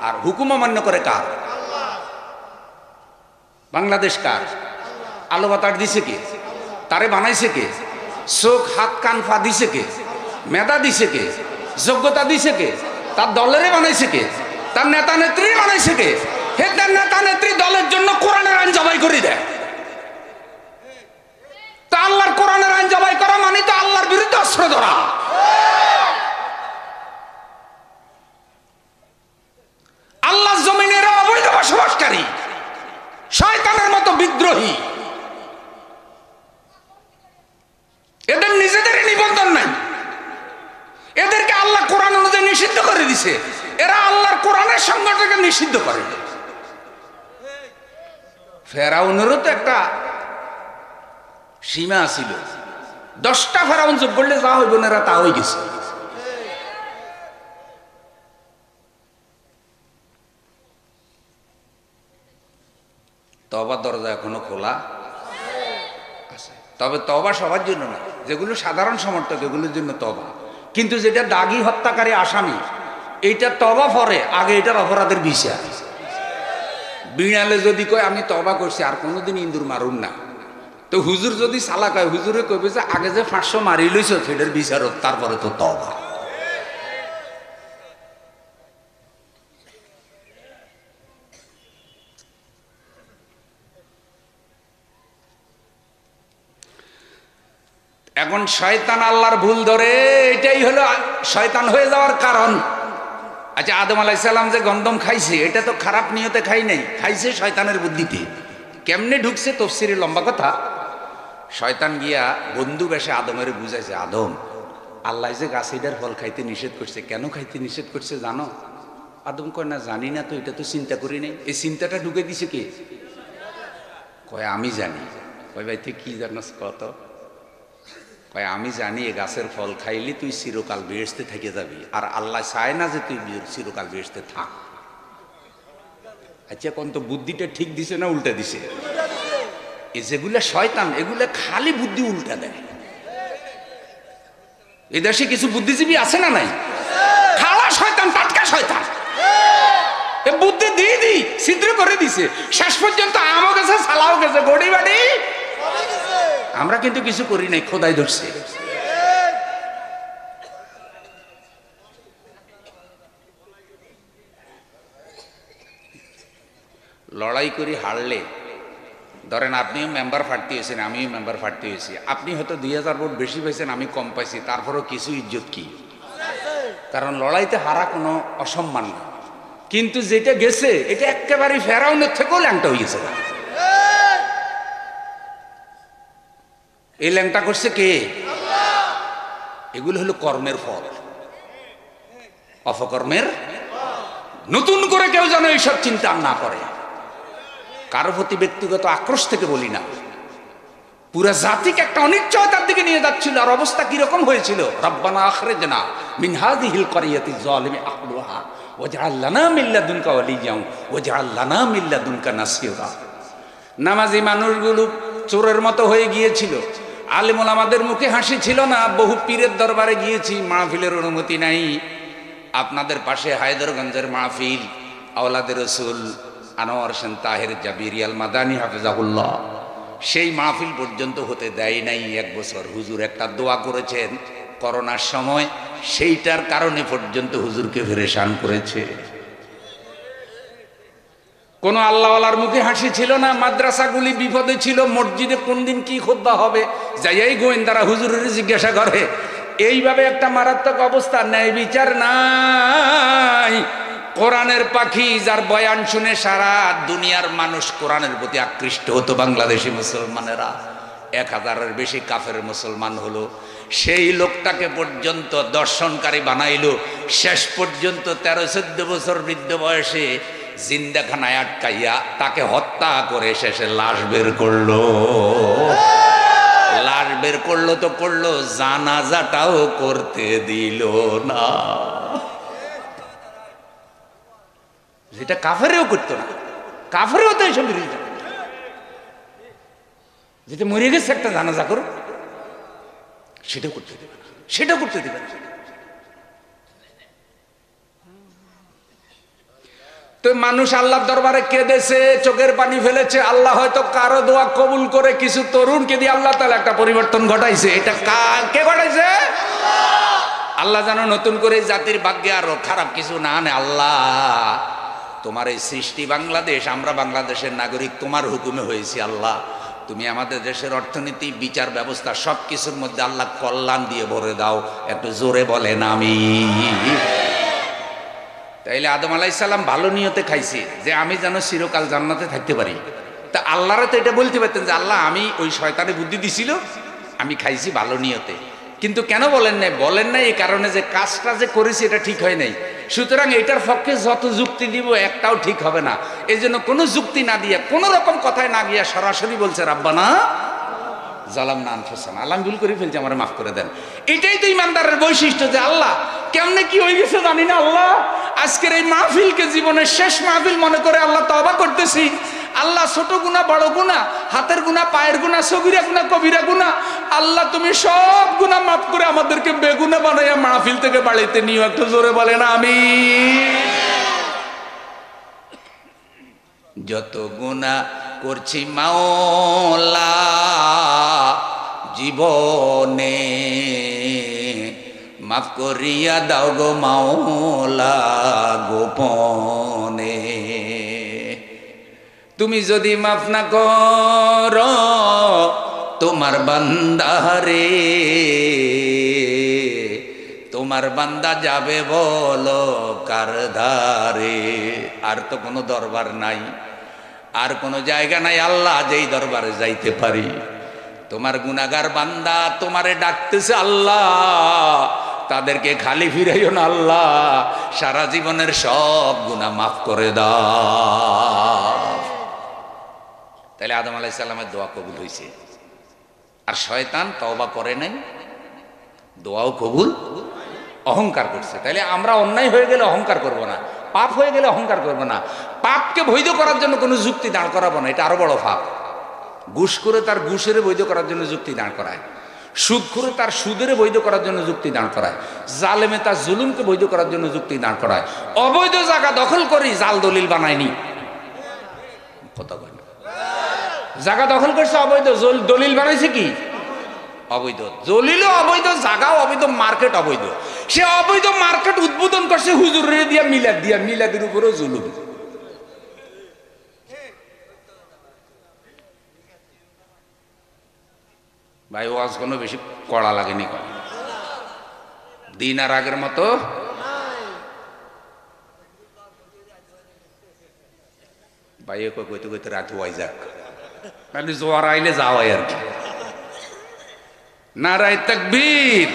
আর হুকুম অমান্য করে কার? বাংলাদেশ কার? আলো বাতাস দিছে কে? তারে বানাইছে কে? চোখ হাত কান পা দিছে কে? মেধা দিছে কে? যোগ্যতা দিছে কে? তার দলেরে বানাইছে কে? তার নেতা নেত্রী বানাইছে কে? হে তার নেতা নেত্রী দলের জন্য কোরআনের আইন জবাই করে দেয়। তা আল্লাহর কোরআনের আইন জবাই করা মানে তো আল্লাহর বিরুদ্ধে অস্ত্র ধরা। আল্লাহর জমিনের অবৈধ বসবাসকারী, শয়তানের মতো বিদ্রোহী, এদের নিজেদেরই নিবন্ধন নাই। এদেরকে আল্লাহ কোরআন অনুযায়ী নিষিদ্ধ করে দিছে। এরা আল্লাহর কোরআনের সংগঠনকে নিষিদ্ধ করে। ফেরাউনেরও তো একটা সীমা ছিল। 10টা ফেরাউন যোগ করলে যা হইব না, এরা তা হয়ে গেছে। তওবার দরজা এখনো খোলা আছে। তবে তওবা সবার জন্য না, যেগুলো সাধারণ সমর্থক এগুলোর জন্য তওবা। কিন্তু যেটা দাগি হত্যাকারী আসামি, এইটা তওবা পরে, আগে এটার অপরাধের বিচার। বিড়ালে যদি কয় আমি তওবা করছি আর কোনোদিন ইন্দুর মারুন না, তো হুজুর যদি চালাক হয়, হুজুরে কইবে যে আগে যে 500 মারি লইছ সেটার বিচারক, তারপরে তো তওবা। এখন শয়তান আল্লাহর ভুল ধরে, এটাই হলো শয়তান হয়ে যাওয়ার কারণ। আচ্ছা আদম আলাইহিস সালাম যে গন্ধম খাইছে, এটা তো খারাপ নিয়তে খাই নাই, খাইছে শয়তানের বুদ্ধিতে। কেমনে ঢুকছে তফসিরে লম্বা কথা। শয়তান গিয়া বন্ধু বেশে আদমের বুঝাইছে, আদম আল্লাহ যে গাছের ফল খাইতে নিষেধ করছে, কেন খাইতে নিষেধ করছে জানো? আদম কয় না জানি না, তো এটা তো চিন্তা করি নাই। এই চিন্তাটা ঢুকে দিছে কে? কয় আমি জানি। কয় ভাই তুই কি জানাস কত? কয় আমি জানি এ গাছের ফল খাইলে তুই চিরকাল বেহেশতে থেকে যাবি, আর আল্লাহ চায় না যে তুই চিরকাল বেহেশতে থাক। আচ্ছা কোন তো বুদ্ধিটা ঠিক দিছে না উল্টা দিছে? এই যেগুলা শয়তান, এগুলা খালি বুদ্ধি উল্টা দেয়। এই দেশে কিছু বুদ্ধিজীবী আছে না নাই? খালা শয়তান, টাটকা শয়তান। এ বুদ্ধি দিয়ে দি ছিদ্র করে দিছে, শেষ পর্যন্ত আমও গেছে, সালাও গেছে, গড়ি বাড়ি। আমরা কিন্তু কিছু করি নাই, খোদাই ধরছে। লড়াই করি হারলে, ধরেন আপনিও মেম্বার প্রার্থী হয়েছেন, আমিও মেম্বার প্রার্থী হয়েছি, আপনি হয়তো 2000 ভোট বেশি পাইছেন, আমি কম পাইছি, তারপরেও কিছু ইজ্জত কি? কারণ লড়াইতে হারা কোনো অসম্মান না। কিন্তু যেটা গেছে এটা একেবারে ফেরাউনের থেকেও ল্যাংটা হয়ে গেছে। এই ল্যাংটা করছে কে? এগুলো হলো কর্মের ফল, অপকর্মের। নতুন করে কেউ যেন এইসব চিন্তা না করে। কারো প্রতি ব্যক্তিগত আক্রোশ থেকে বলি না, পুরা জাতিকে একটা অনিশ্চয়তার দিকে নিয়ে যাচ্ছিল। আর অবস্থা কিরকম হয়েছিল? রব্বানা আখরিজনা মিন হাযিহিল ক্বরিয়াতি যালিমি আহলুহা ওয়াজআল লানা মিন লাদুনকা ওয়ালিয়্যান ওয়াজআল লানা মিন লাদুনকা নাসীরা। নামাজি মানুষগুলো চোরের মতো হয়ে গিয়েছিল। আলেম ওলামাদের মুখে হাসি ছিল না। বহু পীরের দরবারে গিয়েছি, মাহফিলের অনুমতি নাই। আপনাদের পাশে হায়দরগঞ্জের মাহফিল, আওলাদের রসুল আনোয়ার হোসেন তাহের জাবিরি আল মাদানী হাফেজাহুল্লাহ, সেই মাহফিল পর্যন্ত হতে দেয় নাই 1 বছর। হুজুর একটা দোয়া করেছেন করোনার সময়, সেইটার কারণে পর্যন্ত হুজুরকে পেরেশান করেছে। কোন আল্লাহওয়ালার মুখে হাসি ছিল না। মাদ্রাসাগুলি বিপদে ছিল। মসজিদে কোন দিন কি খুতবা হবে, যাইয়াই গোয়েন্দারা হুজুরের জিজ্ঞাসা করে। এইভাবে একটা মারাত্মক অবস্থা, ন্যায় বিচার নাই। কোরআনের পাখি যার বয়ান শুনে সারা দুনিয়ার মানুষ কোরআনের প্রতি আকৃষ্ট হতো। বাংলাদেশি মুসলমানেরা 1000-এর বেশি কাফের মুসলমান হলো। সেই লোকটাকে পর্যন্ত দর্শনকারী বানাইলো। শেষ পর্যন্ত 13-14 বছর বৃদ্ধ বয়সে জিন্দাখানায় আটকাইয়া তাকে হত্যা করে শেষে লাশ বের করলো। লাশ বের করলো তো করলো, জানাজাটাও করতে দিল না, যেটা কাফেরেও করতো না। কাফেরেও তো এইসব বিরোধিতা, যেটা মরে গেছে একটা জানাজা করো, সেটাও করতে দেবে না, সেটাও করতে দেবে না। তো মানুষ আল্লাহর দরবারে কেঁদেছে, চোখের পানি ফেলেছে। আল্লাহ হয়তো কারো দোয়া কবুল করে কিছু তরুণকে দিয়ে আল্লাহ তাআলা একটা পরিবর্তন ঘটাইছে। এটা কে ঘটাইছে? আল্লাহ যেন নতুন করে জাতির ভাগ্যে আরো খারাপ কিছু না আনে। আল্লাহ, তোমার এই সৃষ্টি বাংলাদেশ, আমরা বাংলাদেশের নাগরিক, তোমার হুকুমে হয়েছি। আল্লাহ, তুমি আমাদের দেশের অর্থনীতি, বিচার ব্যবস্থা সবকিছুর মধ্যে আল্লাহ কল্যাণ দিয়ে ভরে দাও। একটু জোরে বলেন আমিন। তাইলে আদম আলাইহিস সালাম ভালো নিয়তে খাইছে যে আমি যেন চিরকাল জান্নাতে থাকতে পারি। তা আল্লাহরা তো এটা বলতে পারতেন যে আল্লাহ, আমি ওই শয়তানে বুদ্ধি দিছিল, আমি খাইছি ভালো নিয়তে। কিন্তু কেন বলেন নাই? বলেন নাই এই কারণে যে কাজটা যে করেছি এটা ঠিক হয় নাই, সুতরাং এটার পক্ষে যত যুক্তি দিব একটাও ঠিক হবে না। এই জন্য কোনো যুক্তি না দিয়ে, কোনো রকম কথায় না গিয়া সরাসরি বলছে রাব্বানা জালামনা আনফুসানা, আল্লাহ ভুল করে ফেলছি, আমার মাফ করে দেন। এটাই তো ইমানদারের বৈশিষ্ট্য, যে আল্লাহ কেমনে কি হয়ে গেছে জানি না, আল্লাহ আজকের এই মাহফিলকে জীবনের শেষ মাহফিল মনে করে আল্লাহ তওবা করতেছি। আল্লাহ ছোট গুনাহ, বড় গুনাহ, হাতের গুনাহ, পায়ের গুনাহ, সগীরা গুনাহ, কবিরা গুনাহ, আল্লাহ তুমি সব গুনাহ মাফ করে আমাদেরকে বেগুনাহ বানাইয়া মাহফিল থেকে বাড়িতে নিও। একটু জোরে বলেন আমিন। যত গুনাহ করছি মাওলা জীবনে, মাফ করিয়া দাও গো মাওলা গোপনে। তুমি যদি মাফ না করো তোমার বান্দারে, তোমার বান্দা যাবে বলো কার ধারে? আর তো কোনো দরবার নাই, আর কোনো জায়গা নাই আল্লাহ যেই দরবারে যাইতে পারি। তোমার গুনাহগার বান্দা তোমারে ডাকতেছে আল্লাহ, তাদেরকে খালি ফিরাইও না আল্লাহ, সারা জীবনের সব গুনাহ মাফ করে দাও। তাহলে আদম আলাইহিস সালামের দোয়া কবুল হয়েছে, আর শয়তান তওবা করে নাই, দোয়াও কবুল, অহংকার করছে। তাইলে আমরা অন্যায় হয়ে গেলে অহংকার করব না, পাপ হয়ে গেলে অহংকার করব না, পাপকে বৈধ করার জন্য কোনো যুক্তি দাঁড় করাবো না, এটা আরো বড় পাপ। ঘুষ করে তার ঘুষের বৈধ করার জন্য যুক্তি দাঁড় করায়, সুদ করে তার সুদের বৈধ করার জন্য যুক্তি দাঁড় করায়, জালেমে তার জুলুমকে বৈধ করার জন্য যুক্তি দাঁড় করায়। অবৈধ জায়গা দখল করি, জাল দলিল বানায়নি, কথা কয় না। জায়গা দখল করছে অবৈধ, দলিল বানাইছে কি অবৈধ, দলিলও অবৈধ, জায়গাও অবৈধ, মার্কেট অবৈধ। সে অবৈধ মার্কেট উদ্বোধন করছে হুজুরের দিয়া, মিলাদ দিয়া, মিলাদের উপরেও জুলুম। ভাই ওয়াজ কোনো বেশি কড়া লাগেনি, দিন আর আগের মতো ভাই কইতে কইতে রাত হওয়াই যাক, মানে জোয়ার আইলে যাওয়াই আর কি। নারায়ে তাকবীর।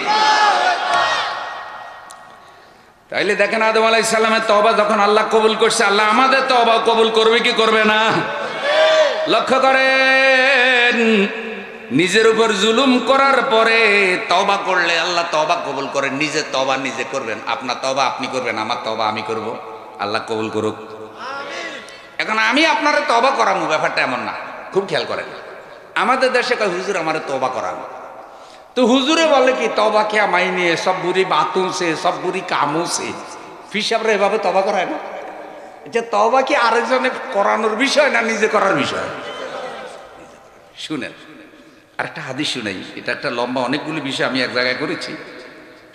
তাইলে দেখেন আদম আলাইহিস সালামের তওবা যখন আল্লাহ কবুল করছে, আল্লাহ আমাদের তওবা কবুল করবে কি করবে না? লক্ষ্য করেন, নিজের উপর জুলুম করার পরে তওবা করলে আল্লাহ তওবা কবুল করেন। নিজের তওবা নিজে করবেন, আপনার তওবা আপনি করবেন, আমার তওবা আমি করব, আল্লাহ কবুল করুক। এখন আমি আপনারে তওবা করামু, ব্যাপারটা এমন না। খুব খেয়াল করেন, আমাদের দেশে কয় হুজুর আমারে তওবা করান, তো হুজুরে বলে কি তওবা কে মাইনে সব বুড়ি বাতু সে সব বুড়ি কামু সে, ফিসাবরা এভাবে তওবা করায় না। এটা তওবা কি আরেকজনে করানোর বিষয় না নিজে করার বিষয়? শুনেন আরেকটা হাদিস শুনাই, এটা একটা লম্বা, অনেকগুলি বিষয় আমি এক জায়গায় করেছি,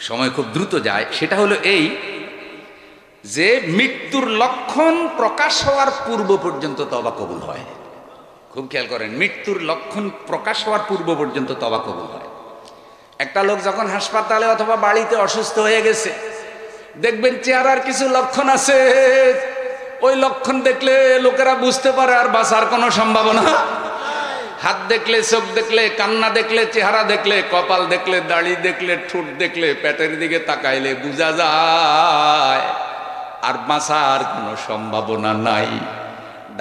সময় খুব দ্রুত যায়। সেটা হলো এই যে মৃত্যুর লক্ষণ প্রকাশ হওয়ার পূর্ব পর্যন্ত তওবা কবুল হয়। খুব খেয়াল করেন, মৃত্যুর লক্ষণ প্রকাশ হওয়ার পূর্ব পর্যন্ত তওবা কবুল হয়। একটা লোক যখন হাসপাতালে অথবা বাড়িতে অসুস্থ হয়ে গেছে, দেখবেন চেহারার কিছু লক্ষণ আছে, ওই লক্ষণ দেখলে লোকেরা বুঝতে পারে আর বাঁচার কোনো সম্ভাবনা। হাত দেখলে, চোখ দেখলে, কান্না দেখলে, চেহারা দেখলে, কপাল দেখলে, দাড়ি দেখলে, ঠোঁট দেখলে, পেটের দিকে তাকাইলে বোঝা যায় আর বাঁচার কোনো সম্ভাবনা নাই।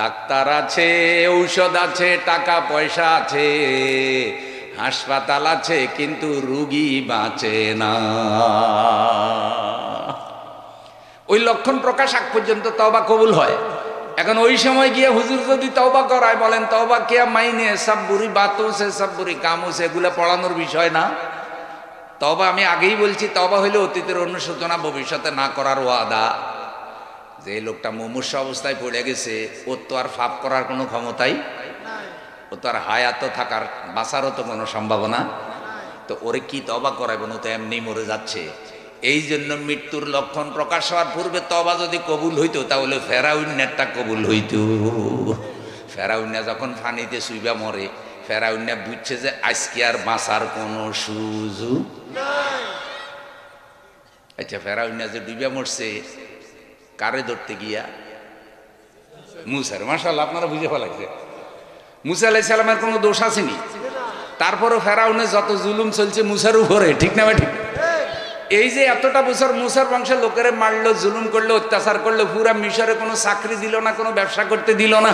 ডাক্তার আছে, ঔষধ আছে, টাকা পয়সা আছে, হাসপাতাল আছে, কিন্তু রোগী বাঁচে না। ওই লক্ষণ প্রকাশ আগ পর্যন্ত তওবা কবুল হয়। এখন ওই সময় গিয়ে হুজুর যদি তওবা করায়, বলেন তওবা কিয়া মাইনে সব বুড়ি বাতও সে সব বুড়ি কামও সে, এগুলা পড়ানোর বিষয় না। তওবা আমি আগেই বলছি, তওবা হইলে অতীতের অনুশোচনা, ভবিষ্যতে না করার ওয়াদা। যে লোকটা মুমূর্ষু অবস্থায় পড়ে গেছে, ওর তো আর পাপ করার কোনো ক্ষমতাই, ও তো আর হায়াত থাকার, বাঁচারও তো কোনো সম্ভাবনা, তো ওরে কি তওবা করাইব? ও তো এমনি মরে যাচ্ছে। এই জন্য মৃত্যুর লক্ষণ প্রকাশ হওয়ার পূর্বে তওবা যদি কবুল হইতো, তাহলে ফেরাউন্নেরটা কবুল হইতো। ফেরাউন্না যখন ফানিতে শুইবা মরে, ফেরাউন্না বুঝছে যে আজকে আর বাঁচার কোনো সুযোগ নাই। আচ্ছা, ফেরাউন্না যে ডুইবা মরছে, কারে ধরতে গিয়া? মুসার। মাশাআল্লাহ, আপনারা বুঝে ফেলাইছে। মুসা আলাইহিস সালামের কোনো দোষ আসেনি, তারপরও ফেরাউনের যত জুলুম চলছে মুসার উপরে, ঠিক না ঠিক? এই যে এতটা বছর মুসার বংশের লোকেরা মারলো, জুলুম করলো, অত্যাচার করলো, পুরা মিশরে কোনো চাকরি দিল না, কোনো ব্যবসা করতে দিল না।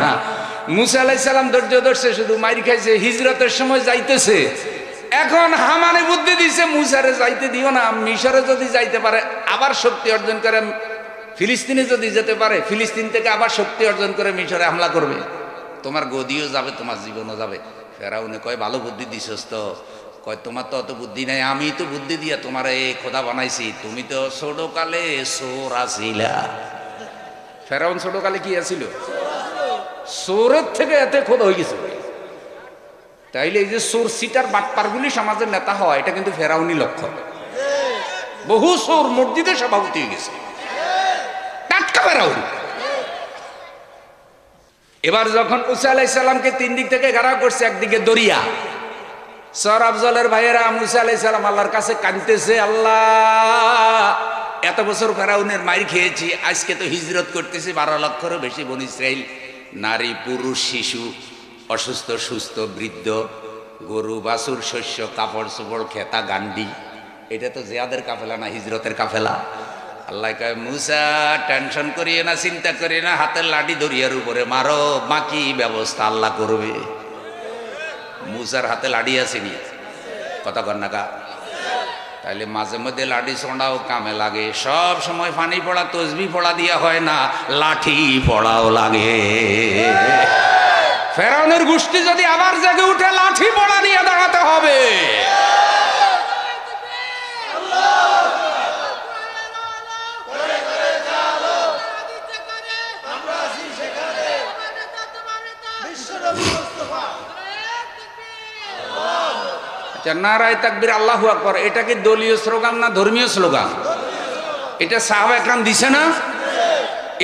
মুসা আলাইহিস সালাম ধৈর্য ধরছে, শুধু মাইর খাইছে, হিজরতের সময় যাইতেছে। এখন হামানে বুদ্ধি দিছে, মুসারে যাইতে দিও না, মিশরে যদি যাইতে পারে আবার শক্তি অর্জন করে, ফিলিস্তিনে যদি যেতে পারে, ফিলিস্তিন থেকে আবার শক্তি অর্জন করে মিশরে হামলা করবে, তোমার গদিও যাবে, তোমার জীবনও যাবে। ফেরাউনে কয় ভালো বুদ্ধি দিছস তো। কয় তোমার তো অত বুদ্ধি নাই, আমি তো বুদ্ধি দিয়া তোমার এই খোদা বানাইছি, তুমি তো ছোটকালে চোর আছিলা। ফেরাউন ছোটকালে কি আছিল? চোরের থেকে এতে খোদা হয়ে গেছে। তাইলে এই যে চোর সিটার বাটপারগুলি সমাজের নেতা হয়, এটা কিন্তু ফেরাউনি লক্ষণ। বহু চোর মসজিদে সভাপতি হয়ে গেছে, টাটকা ফেরাউন। এবার যখন মুসা আলাইহিস সালামকে তিন দিক থেকে ঘেরাও করছে, একদিকে দরিয়া, সর আফজলের ভাইয়েরা মুসা আলাইহিস সালাম আল্লাহর কাছে কাঁদতেছে, আল্লাহ এত বছর ফেরাউনের মাইর খেয়েছি, আজকে তো হিজরত করতেছি, 12 লক্ষেরও বেশি বনি ইসরাইল, নারী পুরুষ শিশু, অসুস্থ সুস্থ বৃদ্ধ, গরু বাছুর, শস্য কাপড় চোপড় খেতা গান্ডি, এটা তো জিয়াদের কাফেলা না, হিজরতের কাফেলা। আল্লাহ কয় মুসা টেনশন করিয়ে না, চিন্তা করিয়ে না, হাতের লাঠি দরিয়ার উপরে মারো, বাকি ব্যবস্থা আল্লাহ করবে। মুসার হাতে লাঠি আসেনি, কথা কর না কা? তাইলে মাঝে মধ্যে লাঠি ছোঁড়াও কামে লাগে। সব সময় পানি পড়া তসবি পড়া দিয়া হয় না, লাঠি পড়াও লাগে। ফেরাউনের গোষ্ঠী যদি আবার জেগে উঠে, লাঠি পড়া নিয়ে দাঁড়াতে হবে। নারায়ে তাকবীর, আল্লাহু আকবার, এটা কি দলীয় স্লোগান না ধর্মীয় স্লোগান? এটা সাহাবা একরাম দিছে না?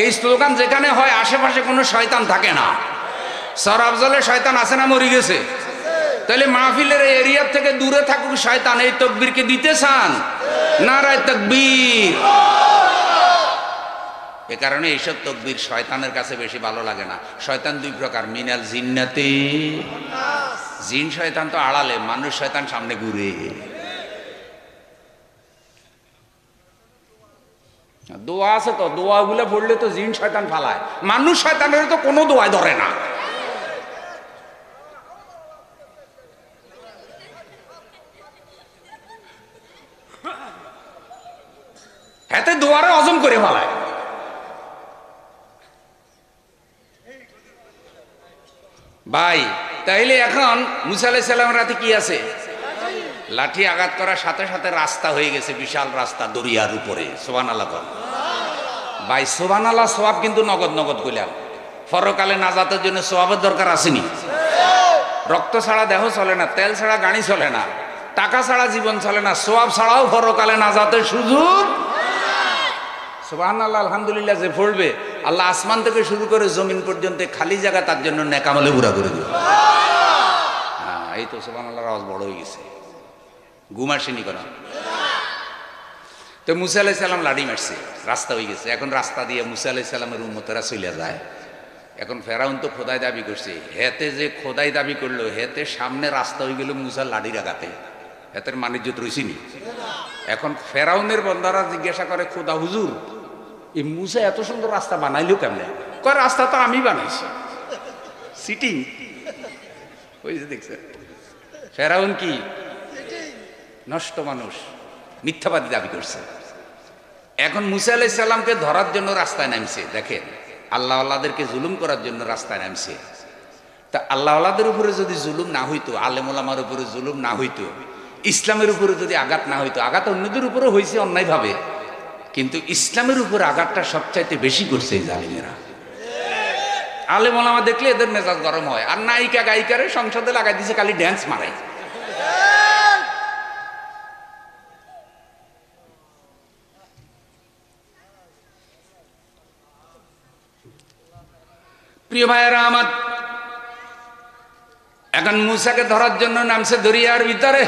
এই স্লোগান যেখানে হয় আশেপাশে কোনো শয়তান থাকে না। সর আফজলে শয়তান আছে না মরে গেছে? তাহলে মাহফিলের এই এরিয়া থেকে দূরে থাকুক শয়তান, এই তাকবীরকে দিতে চান? নারায়ে তাকবীর। এ কারণে এইসব তাকবীর শয়তানের কাছে বেশি ভালো লাগে না। শয়তান দুই প্রকার, মিনাল জিন্নাতি, জিন শয়তান তো আড়ালে, মানুষ শয়তান সামনে ঘুরে। দোয়া আছে তো, দোয়াগুলো পড়লে তো জিন শয়তান ফালায়, মানুষ শয়তানের তো কোনো দোয়ায় ধরে না। হাতে দোয়ারে হজম করে ফালায়। ভাই তাইলে এখন মুসা আলাইহিস সালামের হাতে কি আছে? লাঠি আঘাত করার সাথে সাথে রাস্তা হয়ে গেছে, বিশাল রাস্তা দরিয়ার উপরে। সুবহানাল্লাহ। ভাই সুবহানাল্লাহ, সওয়াব কিন্তু নগদ নগদ কইলাম। পরকালে নাজাতের জন্য সওয়াবের দরকার আসেনি? রক্ত ছাড়া দেহ চলে না, তেল ছাড়া গাড়ি চলে না, টাকা ছাড়া জীবন চলে না, সওয়াব ছাড়াও পরকালে নাজাতের সুযোগ। সুবহানাল্লাহ, আলহামদুলিল্লাহ যে পড়বে, আল্লাহ আসমান থেকে শুরু করে জমিন পর্যন্ত খালি জায়গা তার জন্য নেকামলে পুরা করে দেবে। হ্যাঁ, এই তো সুবহানাল্লাহর আওয়াজ বড় হয়ে গেছে, ঘুমাসেনি করা। তো মুসা আলাইহিস সালাম লাঠি মারছে, রাস্তা হয়ে গেছে। এখন রাস্তা দিয়ে মুসা আলাইহিস সালামের উম্মতেরা চলে যায়। এখন ফেরাউন তো খোদাই দাবি করছে, হেতে যে খোদাই দাবি করলো হেতে সামনে রাস্তা হয়ে গেল মুসার লাঠির আঘাতে, হেতের মানিজ্য রইছিনি। এখন ফেরাউনের বন্দারা জিজ্ঞাসা করে, খোদা হুজুর এই মুসা এত সুন্দর রাস্তা বানাইলো কেমনে? কয় রাস্তা তো আমি বানাইছি, সিটিং। ওই যে দেখছেন ফেরাউন কি নষ্ট মানুষ, মিথ্যাবাদী দাবি করছে। এখন মুসা আলাইহিস সালামকে ধরার জন্য রাস্তায় নামছে। দেখেন আল্লাহ আল্লাহদেরকে জুলুম করার জন্য রাস্তায় নামছে। তা আল্লাহ আল্লাহদের উপরে যদি জুলুম না হইতো, আলেম ওলামার উপরে জুলুম না হইতো, ইসলামের উপরে যদি আঘাত না হইতো, আঘাত অন্যদের উপরে হয়েছে অন্যায় ভাবে, কিন্তু ইসলামের উপরে আঘাতটা সবচাইতে বেশি করছে এই জালিমেরা। আলেম ওলামা দেখলে এদের মেজাজ গরম হয়, আর নায়িকা গায়িকারে সংসদে লাগাই দিছে, খালি ড্যান্স মারাই। প্রিয় ভাইয়েরা আমার, এখন মুসাকে ধরার জন্য নামছে দরিয়ার ভিতরে।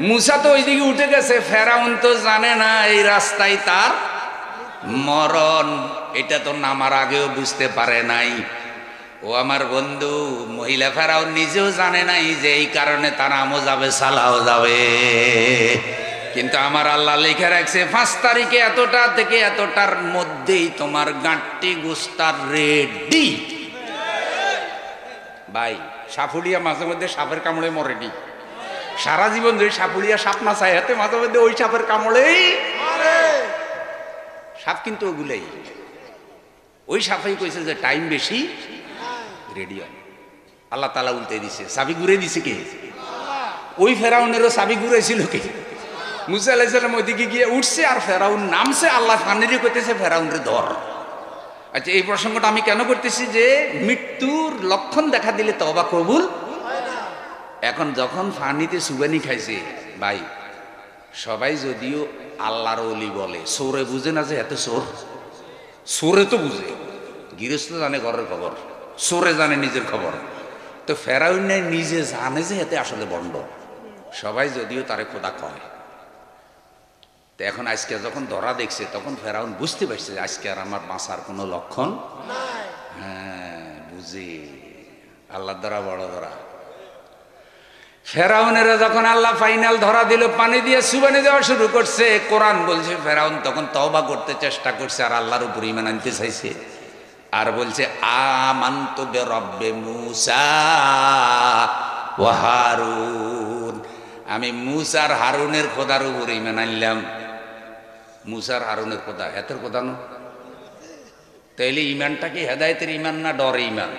মুসা তো ওইদিকে উঠে গেছে, ফেরাউন তো জানে না এই রাস্তায় তার মরণ, এটা তো নামার আগেও বুঝতে পারে নাই। ও আমার বন্ধু, মহিলা ফেরাউন নিজেও জানে নাই যে এই কারণে তার আমও যাবে সালাও যাবে। কিন্তু আমার আল্লাহ লিখে রাখছে 5 তারিখে এতটা থেকে এতটার মধ্যেই তোমার গাঁটটি গুস্তার রেডি। ভাই সাপুলিয়া মাঝে মধ্যে সাপের কামড়ে মরেনি, সারা জীবন যদি সাপুলিয়া সাপ না চায় হাতে, মাঝে মধ্যে ওই সাপের কামড়েই সাপ, কিন্তু ওগুলাই ওই সাপেই কইছে যে টাইম বেশি, রেডি হয়। আল্লাহ তাআলা উল্টে দিছে, চাবি ঘুরে দিছে কে? ওই ফেরাউনেরও চাবি ঘুরেছিল কে? মুসা আলাইহিস সালাম ওইদিকে গিয়ে উঠছে আর ফেরাউন নামছে, আল্লাহ ফানিরে কইতেছে ফেরাউনরে ধর। আচ্ছা এই প্রসঙ্গটা আমি কেন করতেছি, যে মৃত্যুর লক্ষণ দেখা দিলে তওবা কবুল হয় না। এখন যখন ফানিতে সুবানি খাইছে, ভাই সবাই যদিও আল্লাহর ওলি বলে, সোরে বুঝে না যে এত সোর, সোরে তো বুঝে, গৃহস্থ জানে ঘরের খবর, সোরে জানে নিজের খবর। তো ফেরাউন নিজে জানে যে এতে আসলে বন্ড, সবাই যদিও তারে খোদা কয়। তো এখন আজকে যখন ধরা দেখছে, তখন ফেরাউন বুঝতে পারছে যে আজকে আর আমার বাঁচার কোনো লক্ষণ নাই। হ্যাঁ বুঝি আল্লাহর দ্বারা বড় ধরা। ফেরাউনেরা যখন আল্লাহ ফাইনাল ধরা দিল, পানি দিয়ে সুবানি দেওয়া শুরু করছে, কোরআন বলছে ফেরাউন তখন তওবা করতে চেষ্টা করছে আর আল্লাহর উপর ঈমান আনতে চাইছে, আর বলছে আমানতু বিরব্বি মূসা ওয়া হারুন, আমি মূসা আর হারুনের খোদার উপর ঈমান আনলাম। মুসার হারুনের কথা, হেতের কথা না? তাইলে ইমানটা কি হেদায়েতের ইমান না ডরে ইমান?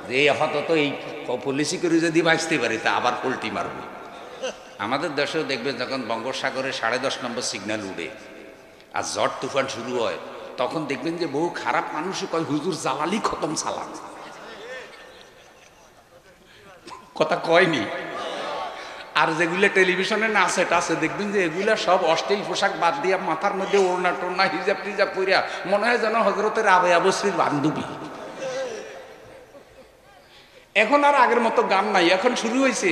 যে আপাতত এই পলিসি করে যদি বাঁচতে পারি তা আবার পোল্টি মারবে। আমাদের দেশেও দেখবেন যখন বঙ্গোপসাগরে 10.5 নম্বর সিগন্যাল উঠে আর ঝড় তুফান শুরু হয়, তখন দেখবেন যে বহু খারাপ মানুষই কয় হুজুর জালালি খতম সালাম, কথা কয়নি। আর যেগুলো টেলিভিশনে নাচে টাচে দেখবেন যে এগুলা সব অশ্লীল পোশাক বাদ দিয়া মাথার মধ্যে ওড়না টোড়না হিজাব টিজাব পইরা মনে হয় যেন হজরতের আবেয়া বসরির বান্ধবী। এখন আর আগের মতো গান নাই, এখন শুরু হয়েছে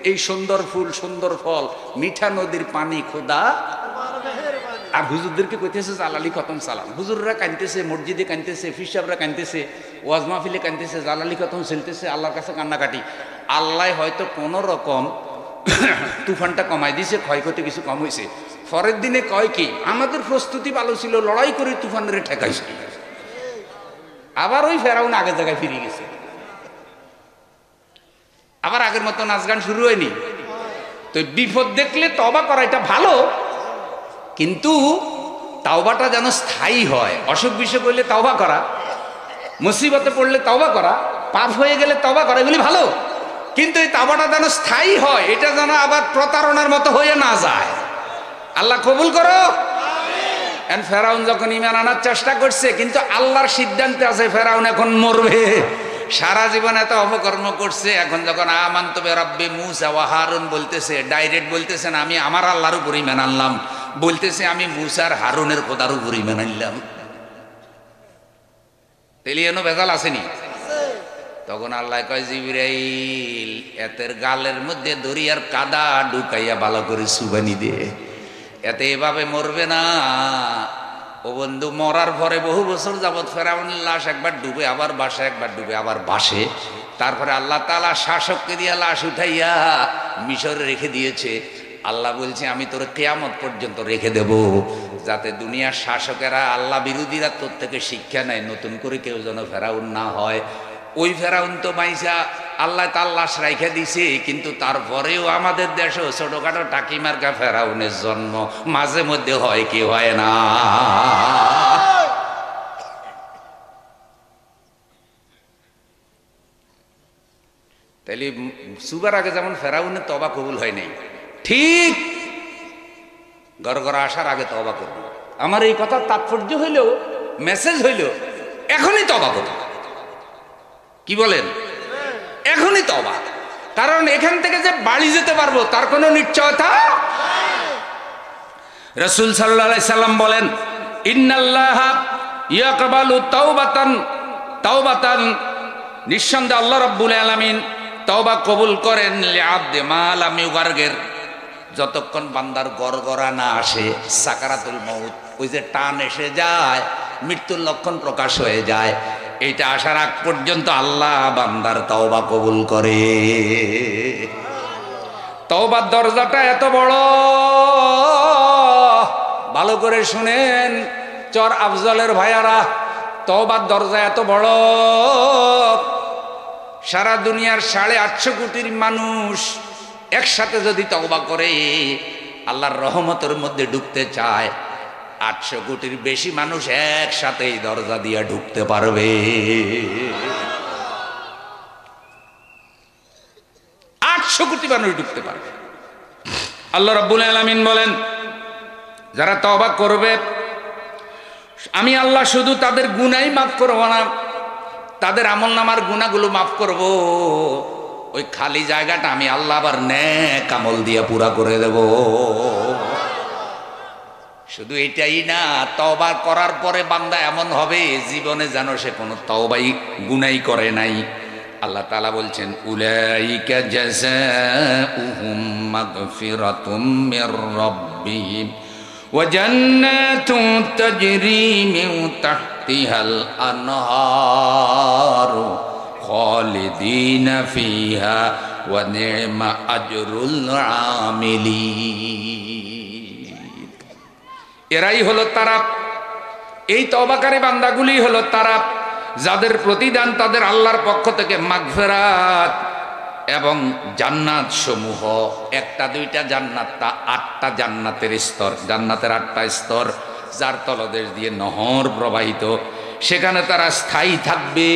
এই সুন্দর ফুল সুন্দর ফল মিঠা নদীর পানি খোদা, আর হুজুরদেরকে কইতেছে জালালি খতম সালাম। হুজুররা কাঁদতেছে, মসজিদে কাঁদতেছে, ফিসাবরা কাঁদতেছে, ওয়াজ মাহফিলে কাঁদতেছে, জালালি খতম চলতেছে, আল্লাহর কাছে কান্নাকাটি। আল্লাহ হয়তো কোনো রকম তুফানটা কমাই দিয়েছে, ক্ষয়ক্ষতি কিছু কম হয়েছে। পরের দিনে কয় কি আমাদের প্রস্তুতি ভালো ছিল, লড়াই করে তুফানের ঠেকাইছে। আবার ওই ফেরাউন আগের জায়গায় ফিরে গেছে, আবার আগের মতো নাচ গান শুরু হয়নি। তো বিপদ দেখলে তওবা করা এটা ভালো, কিন্তু তাওবাটা যেন স্থায়ী হয়। অসুখ বিসুখ হইলে তওবা করা, মুসিবতে পড়লে তওবা করা, পাপ হয়ে গেলে তওবা করা, এগুলি ভালো, কিন্তু এই তওবাটা যেন স্থায়ী হয়, এটা যেন আবার প্রতারণার মতো হয়ে না যায়। আল্লাহ কবুল করো। আমিন। ফেরাউন যখন ঈমান আনার চেষ্টা করছে, কিন্তু আল্লাহর সিদ্ধান্তে আছে ফেরাউন এখন মরবে। সারা জীবন এত অপকর্ম করছে, এখন যখন আমানতু বিরব্বি মূসা ওয়া হারুন বলতেছে, ডাইরেক্ট বলতেছে না আমি আমার আল্লাহর উপর ঈমান আনলাম, বলতেছে আমি মূসা আর হারুনের খোদার উপর ঈমান আনলাম। তাইলে এনো ভেজাল আসেনি? তখন আল্লাহ কয় জিবরাইল এতের গালের মধ্যে দরিয়ার কাদা ঢুকাইয়া ভালো করে সুবানি দে, এতে এভাবে মরবে না, ও বন্ধু মরার পরে বহু বছর যাবৎ ফেরাউনের লাশ একবার ডুবে আবার বাসে, একবার ডুবে আবার বাসে। তারপরে আল্লাহ তাআলা শাসককে দিয়ে লাশ উঠাইয়া মিশরে রেখে দিয়েছে। আল্লাহ বলছে আমি তোর কিয়ামত পর্যন্ত রেখে দেব, যাতে দুনিয়ার শাসকেরা আল্লাহ বিরোধীরা তোর থেকে শিক্ষা নেয়, নতুন করে কেউ যেন ফেরাউন না হয়। ওই ফেরাউন তো মাইসা আল্লাহ তার লাশ রাইখা দিছে, কিন্তু তারপরেও আমাদের দেশেও ছোটখাটো টাকি মার্কা ফেরাউনের জন্ম মাঝে মধ্যে হয়, কি হয় না? তাইলে সুবার আগে যেমন ফেরাউনের তওবা কবুল হয় নাই, ঠিক গড়গড়া আসার আগে তওবা করব। আমার এই কথার তাৎপর্য হইলেও, মেসেজ হইল এখনই তওবা করব। কি বলেন? এখনই তওবা। কারণ এখান থেকে যে বাড়ি যেতে পারবো তার কোনো নিশ্চয়তা। রাসূল সাল্লাল্লাহু আলাইহি সাল্লাম বলেন, ইন্নাল্লাহা ইয়াকবালু তাওবাতান, নিঃসন্দেহে আল্লাহ রাব্বুল আলামিন তওবা কবুল করেন লিআবদি মা লাম ইউগারগির, যতক্ষণ বান্দার গড়গড়া না আসে, সাকারাতুল মউত, ওই যে টান এসে যায়, মৃত্যুর লক্ষণ প্রকাশ হয়ে যায়, এইটা আসার আগ পর্যন্ত আল্লাহ বান্দার তওবা কবুল করে। তওবার দরজাটা এত বড়, ভালো করে শুনেন চর আফজলের ভাইয়ারা, তওবার দরজা এত বড়, সারা দুনিয়ার 850 কোটির মানুষ একসাথে যদি তওবা করে আল্লাহর রহমতের মধ্যে ঢুকতে চায়, 800 কোটির বেশি মানুষ একসাথে এই দরজা দিয়ে ঢুকতে পারবে। 800 কোটি মানুষ ঢুকতে পারবে। আল্লাহ রাব্বুল আলামিন বলেন, যারা তওবা করবে আমি আল্লাহ শুধু তাদের গুনাহই মাফ করব না, তাদের আমলনামার গুনাহগুলো মাফ করব। ওই খালি জায়গাটা আমি আল্লাহ আবার নেক আমল দিয়ে পুরা করে দেব। শুধু এটাই না, তওবা করার পরে বান্দা এমন হবে জীবনে যেন সে কোনো তওবাই গুনাহই করে নাই। আল্লাহ তাআলা বলছেন, উলাইকা জাযাউহুম মাগফিরাতুম মির রাব্বিহিম ওয়া জান্নাতুন তাজরি মিন তাহতিহাল আনহারু খালিদিনা ফিহা ওয়া নি'মা আজরুল আমিলিন। এরাই হলো তারা, এই তওবাকারী বান্দাগুলি হলো তারা যাদের প্রতিদান তাদের আল্লাহর পক্ষ থেকে মাগফিরাত এবং জান্নাত সমূহ। একটা দুইটা জান্নাত, তা 8টা জান্নাতের স্তর, জান্নাতের 8টা স্তর, যার তলদেশ দিয়ে নহর প্রবাহিত, সেখানে তারা স্থায়ী থাকবে।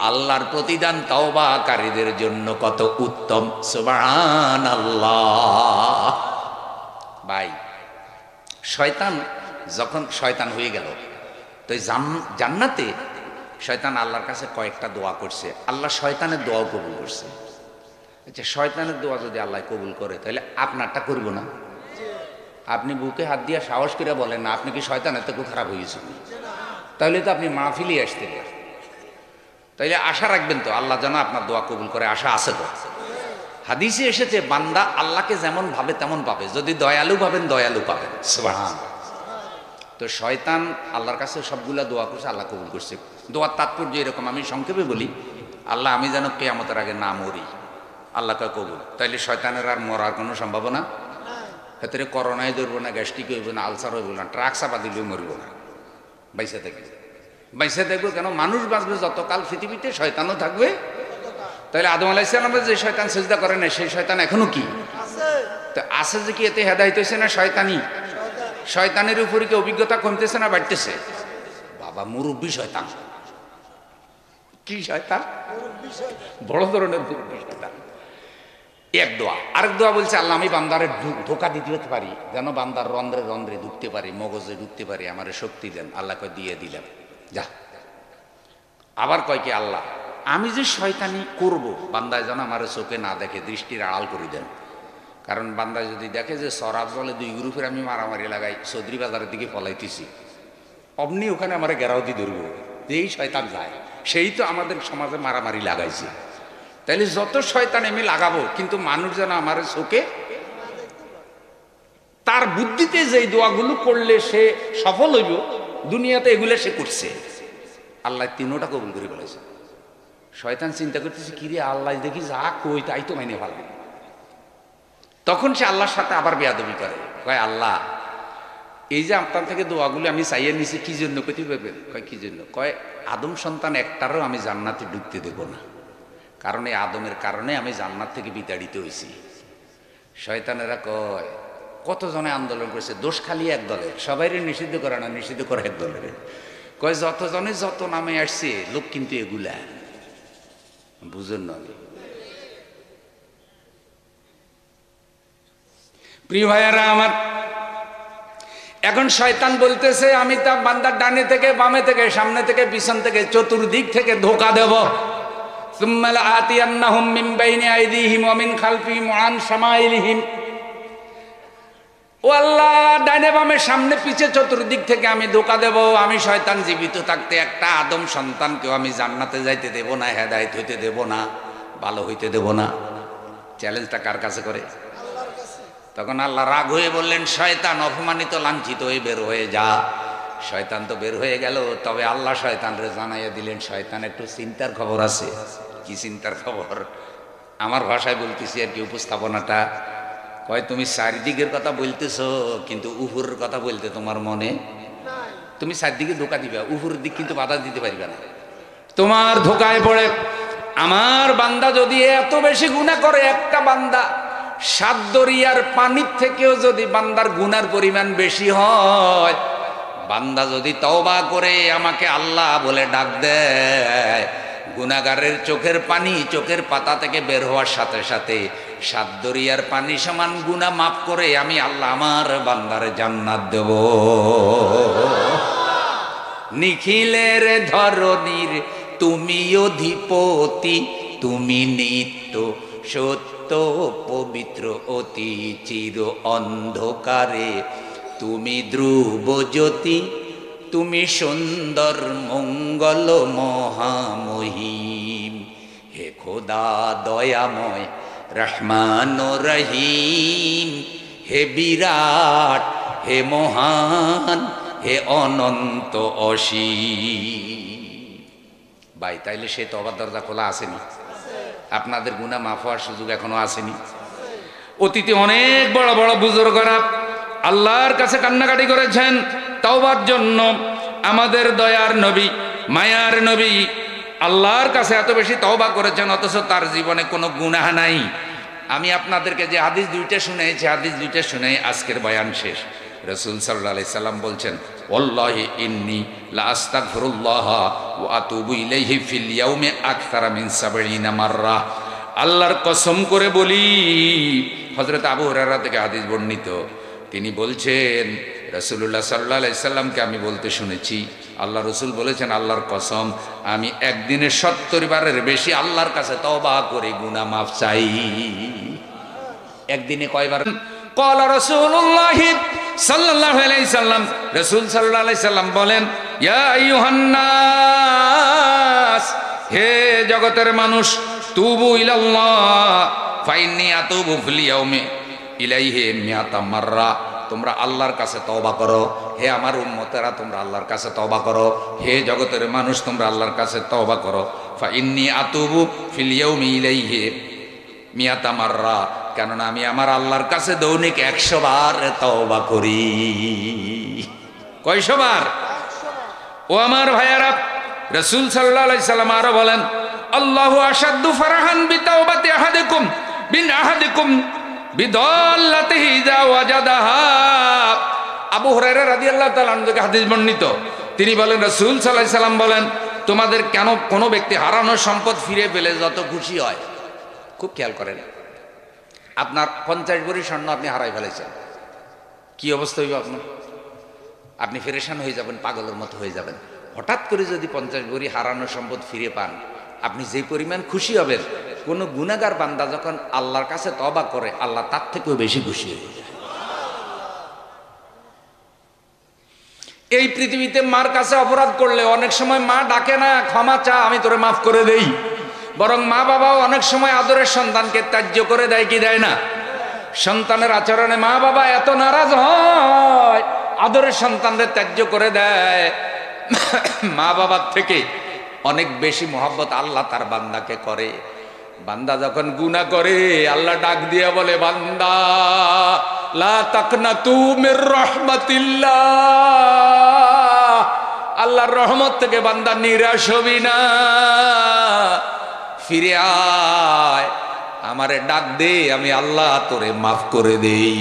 আল্লাহর প্রতিদান তওবাকারীদের জন্য কত উত্তম, সুবহানাল্লাহ। ভাই, শয়তান যখন শয়তান হয়ে গেল, তো জান্নাতে শয়তান আল্লাহর কাছে কয়েকটা দোয়া করছে, আল্লাহ শয়তানের দোয়াও কবুল করছে। আচ্ছা, শয়তানের দোয়া যদি আল্লাহ কবুল করে তাহলে আপনারটা করব না? আপনি বুকে হাত দিয়ে সাহস করে বলেন না আপনি কি শয়তানের থেকে খারাপ হয়েছেন? তাহলে তো আপনি মাহফিলে আসতে পারেন। তাইলে আশা রাখবেন তো আল্লাহ যেন আপনার দোয়া কবুল করে, আশা আছে তো? হাদিসে এসেছে বান্দা আল্লাহকে যেমন ভাবে তেমন পাবে, যদি দয়ালু ভাবেন দয়ালু পাবেন। সুবহানাল্লাহ। তো শয়তান আল্লাহর কাছে সবগুলা দোয়া করছে, আল্লাহ কবুল করছে। দোয়ার তাৎপর্য এরকম, আমি সংক্ষেপে বলি, আল্লাহ আমি যেন কিয়ামতের আগে না মরি, আল্লাহকে কবুল। তাইলে শয়তানের আর মরার কোনো সম্ভাবনা? ভেতরে করোনায় ধরবো না, গ্যাস্ট্রিক হইব না, আলসার হইব না, ট্রাক চাপা দিলেও মরব না, বাইসে থাকবে। বাইসে থাকবো কেন? মানুষ বাঁচবে যতকাল পৃথিবীতে, শয়তানও থাকবে। তাহলে আদম আলাইহিস সালামের যে শয়তান সিজদা করে না, সেই শয়তান এখনো কি তো আছে? যে কি এতে হেদায়েত হইছে না শয়তানি? শয়তানের উপরে কি অভিজ্ঞতা কমতেছে না বাড়তেছে? বাবা, মুরব্বী শয়তান। কি শয়তান? বড় ধরনের মুরব্বী শয়তান। এক দোয়া। আরেক দোয়া বলছে, আল্লাহ আমি বান্দারে ধোকা দিতে পারি, যেন বান্দার রন্ধ্রে রন্ধ্রে ঢুকতে পারি, মগজে ঢুকতে পারি, আমার শক্তি দেন। আল্লাহকে দিয়ে দিলাম, যা। আবার কয় কি, আল্লাহ আমি যে শয়তানি করব, বান্দায় যেন আমার চোখে না দেখে, দৃষ্টির আড়াল করে দেন। কারণ বান্দায় যদি দেখে যে সরাব জলে 2 গ্রুপের আমি মারামারি লাগাই, চৌধুরী বাজারের দিকে পলাইতেছি, অমনি ওখানে আমার গেরাউতি ধরব, যেই শয়তান যায় সেই তো আমাদের সমাজে মারামারি লাগাইছে। তাইলে যত শয়তান আমি লাগাবো, কিন্তু মানুষ যেন আমার চোখে, তার বুদ্ধিতে যেই দোয়াগুলো করলে সে সফল হইব, দুনিয়াতে এগুলো সে করছে, আল্লাহ তিনোটা কবুল করে বলেছে। শয়তান চিন্তা করতেছে কিরে আল্লাহ দেখি যা কই তাই তো মাইনে ভালো। তখন সে আল্লাহর সাথে আবার বেয়াদবি করে, কয় আল্লাহ এই যে আপনার থেকে দোয়াগুলো আমি চাইয়ে নিছি কি জন্য কইতে পারবেন? কয় কি জন্য? কয় আদম সন্তান একটারও আমি জান্নাতে ঢুকতে দেব না, কারণ এই আদমের কারণে আমি জান্নাত থেকে বিতাড়িত হয়েছি। শয়তানেরা কয় কতজনে আন্দোলন করেছে, দোষ খালি এক দলের, সবাই নিষিদ্ধ করে না, নিষিদ্ধ করে এক দলের। কয় যতজনে যত নামে আসছে লোক কিন্তু এগুলা বুঝেন না। প্রিয় ভাইয়ারা আমার, এখন শয়তান বলতেছে আমি তার বান্দার ডানে থেকে বামে থেকে সামনে থেকে পিছন থেকে চতুর্দিক থেকে ধোঁকা দেব। সুম্মা লাআতিয়ান্নাহুম মিন বাইনি আইদিহিম ওয়া মিন খালফিহিম ওয়া আন শামাইলিহিম। ও আল্লাহ, ডানে বামে সামনে পিছে চতুর্দিক থেকে আমি ধোঁকা দেব। আমি শয়তান জীবিত থাকতে একটা আদম সন্তানকেও আমি জান্নাতে যাইতে দেব না, হেদায়েত হইতে দেব না, ভালো হইতে দেব না। চ্যালেঞ্জটা কার কাছে করে? তখন আল্লাহ রাগ হয়ে বললেন, শয়তান অপমানিত লাঞ্ছিত হয়ে বের হয়ে যা। শয়তান তো বের হয়ে গেল, তবে আল্লাহ শয়তানরে জানাইয়া দিলেন শয়তান একটু চিন্তার খবর আছে। কি চিন্তার খবর? আমার ভাষায় বলতেছি আর কি উপস্থাপনাটা। কয় তুমি চারিদিকের কথা বলতেছো কিন্তু উপরের কথা বলতে তোমার মনে, তুমি চারদিকে ধোকা দিবা, উপরের দিক কিন্তু বাধা দিতে পারবে না। তোমার ধোকায় পড়ে আমার বান্দা যদি এত বেশি গুনাহ করে, একটা বান্দা 7 দরিয়ার পানির থেকেও যদি বান্দার গুনার পরিমাণ বেশি হয়, বান্দা যদি তওবা করে আমাকে আল্লাহ বলে ডাক দেয়, গুনাহগারের চোখের পানি চোখের পাতা থেকে বের হওয়ার সাথে সাথে 7 দরিয়ার পানি সমান গুনাহ মাফ করে আমি আল্লাহ আমার বান্দারে জান্নাত দেব। নিখিলের ধরণীর তুমি অধিপতি, তুমি নিত্য সত্য পবিত্র অতি চির অন্ধকারে, তুমি ধ্রুব জ্যোতি, তুমি সুন্দর মঙ্গল মহামহিম। হে খোদা দয়াময় রহমান রহিম, হে বিরাট, হে মহান, হে অনন্ত অসীম। ভাই তাইলে সে তওবার দরজা খোলা আসেনি? আপনাদের গুনাহ মাফ হওয়ার সুযোগ এখনো আসেনি? অতীতে অনেক বড় বড় বুজুর্গরা আল্লাহর কাছে কান্নাকাটি করেছেন তওবার জন্য। আমাদের দয়ার নবী, মায়ার নবী আল্লাহর কাছে এত বেশি তওবা করেছেন, অথচ তার জীবনে কোনো গুনাহ নাই। আমি আপনাদেরকে যে হাদিস দুইটা শুনেছি, হাদিস দুইটা শুনে আজকের বয়ান শেষ। রাসূল সাল্লাল্লাহু আলাইহি সাল্লাম বলছেন, ওয়াল্লাহি ইন্নী লা আস্তাগফিরুল্লাহ ওয়া আতুবু ইলাইহি ফিল ইয়াউমি আকসারা মিন ৭০ মাররা। আল্লাহর কসম করে বলি, হযরত আবু হুরায়রা থেকে হাদিস বর্ণিত, তিনি বলছেন রাসূলুল্লাহ সাল্লাল্লাহু আলাইহি সাল্লামকে আমি বলতে শুনেছি, আল্লাহ রাসূল বলেছেন আল্লাহর কসম আমি একদিনে ৭০ বারের বেশি আল্লাহর কাছে তওবা করে গুনাহ মাফ চাই। একদিনে কয়বার? ক্বালা রাসূলুল্লাহ সাল্লাল্লাহু আলাইহি সাল্লাম, রাসূল সাল্লাল্লাহু আলাইহি সাল্লাম বলেন, ইয়া আইয়ুহান নাস, হে জগতের মানুষ, তুবু ইলাল্লাহ ফাইন্নী আতুবু ফিল ইয়াউমি ইলাইহি মিয়াতা মাররা। তোমরা আল্লাহর কাছে তওবা করো। হে আমার উম্মতেরা, তোমরা আল্লাহর কাছে তওবা করো। হে জগতের মানুষ, তোমরা আল্লাহর কাছে তওবা করো। ফাইন্নী আতুবু ফিল ইয়াউমি ইলাইহি মিয়াতা মাররা, কেননা আমি আমার আল্লাহর কাছে দৈনিক 100 বার তওবা করি। কয়শো বার? ও আমার ভাইয়ারা, রাসূল সাল্লাল্লাহু আলাইহি সাল্লাম আরো বলেন, আল্লাহু আশাদ্দু ফারহান বিতাওবাতি আহাদিকুম বিন আহাদিকুম বিদাল্লাতিহি ইযা ওয়াজাদাহা। আবু হুরায়রা রাদিয়াল্লাহু তাআলা আনহু থেকে হাদিস বর্ণিত, তিনি বলেন রাসূল সাল্লাল্লাহু আলাইহি সাল্লাম বলেন, তোমাদের কেন কোনো ব্যক্তি হারানো সম্পদ ফিরে পেলে যত খুশি হয়, খুব খেয়াল করেন, আপনার 50 ভরি স্বর্ণ আপনি হারাই ফেলেছেন, কি অবস্থা হইব আপনার? আপনি পেরেশান হয়ে যাবেন, পাগলের মতো হয়ে যাবেন। হঠাৎ করে যদি 50 ভরি হারানো সম্পদ ফিরে পান, আপনি যে পরিমাণ খুশি হবেন, কোন গুনাহগার বান্দা যখন আল্লাহর কাছে তওবা করে, আল্লাহ তার থেকেও বেশি খুশি হয়ে যায়। এই পৃথিবীতে মার কাছে অপরাধ করলে অনেক সময় মা ডাকে না, ক্ষমা চা, আমি তোরে মাফ করে দেই, বরং মা বাবাও অনেক সময় আদরের সন্তানকে ত্যায্য করে দেয় কি দেয় না? সন্তানের আচরণে মা বাবা এত নারাজ হয়, আদরের সন্তানদের ত্যায্য করে দেয়। মা বাবার থেকে অনেক বেশি মহব্বত আল্লাহ তার বান্দাকে করে। বান্দা যখন গুনাহ করে আল্লাহ ডাক দিয়ে বলে, বান্দা লা তাকনাতু মির রাহমাতিল্লাহ, আল্লাহর রহমত থেকে বান্দা নিরাশ হবি না, ফিরে আয়, আমারে ডাক দে, আমি আল্লাহ তোরে মাফ করে দেই।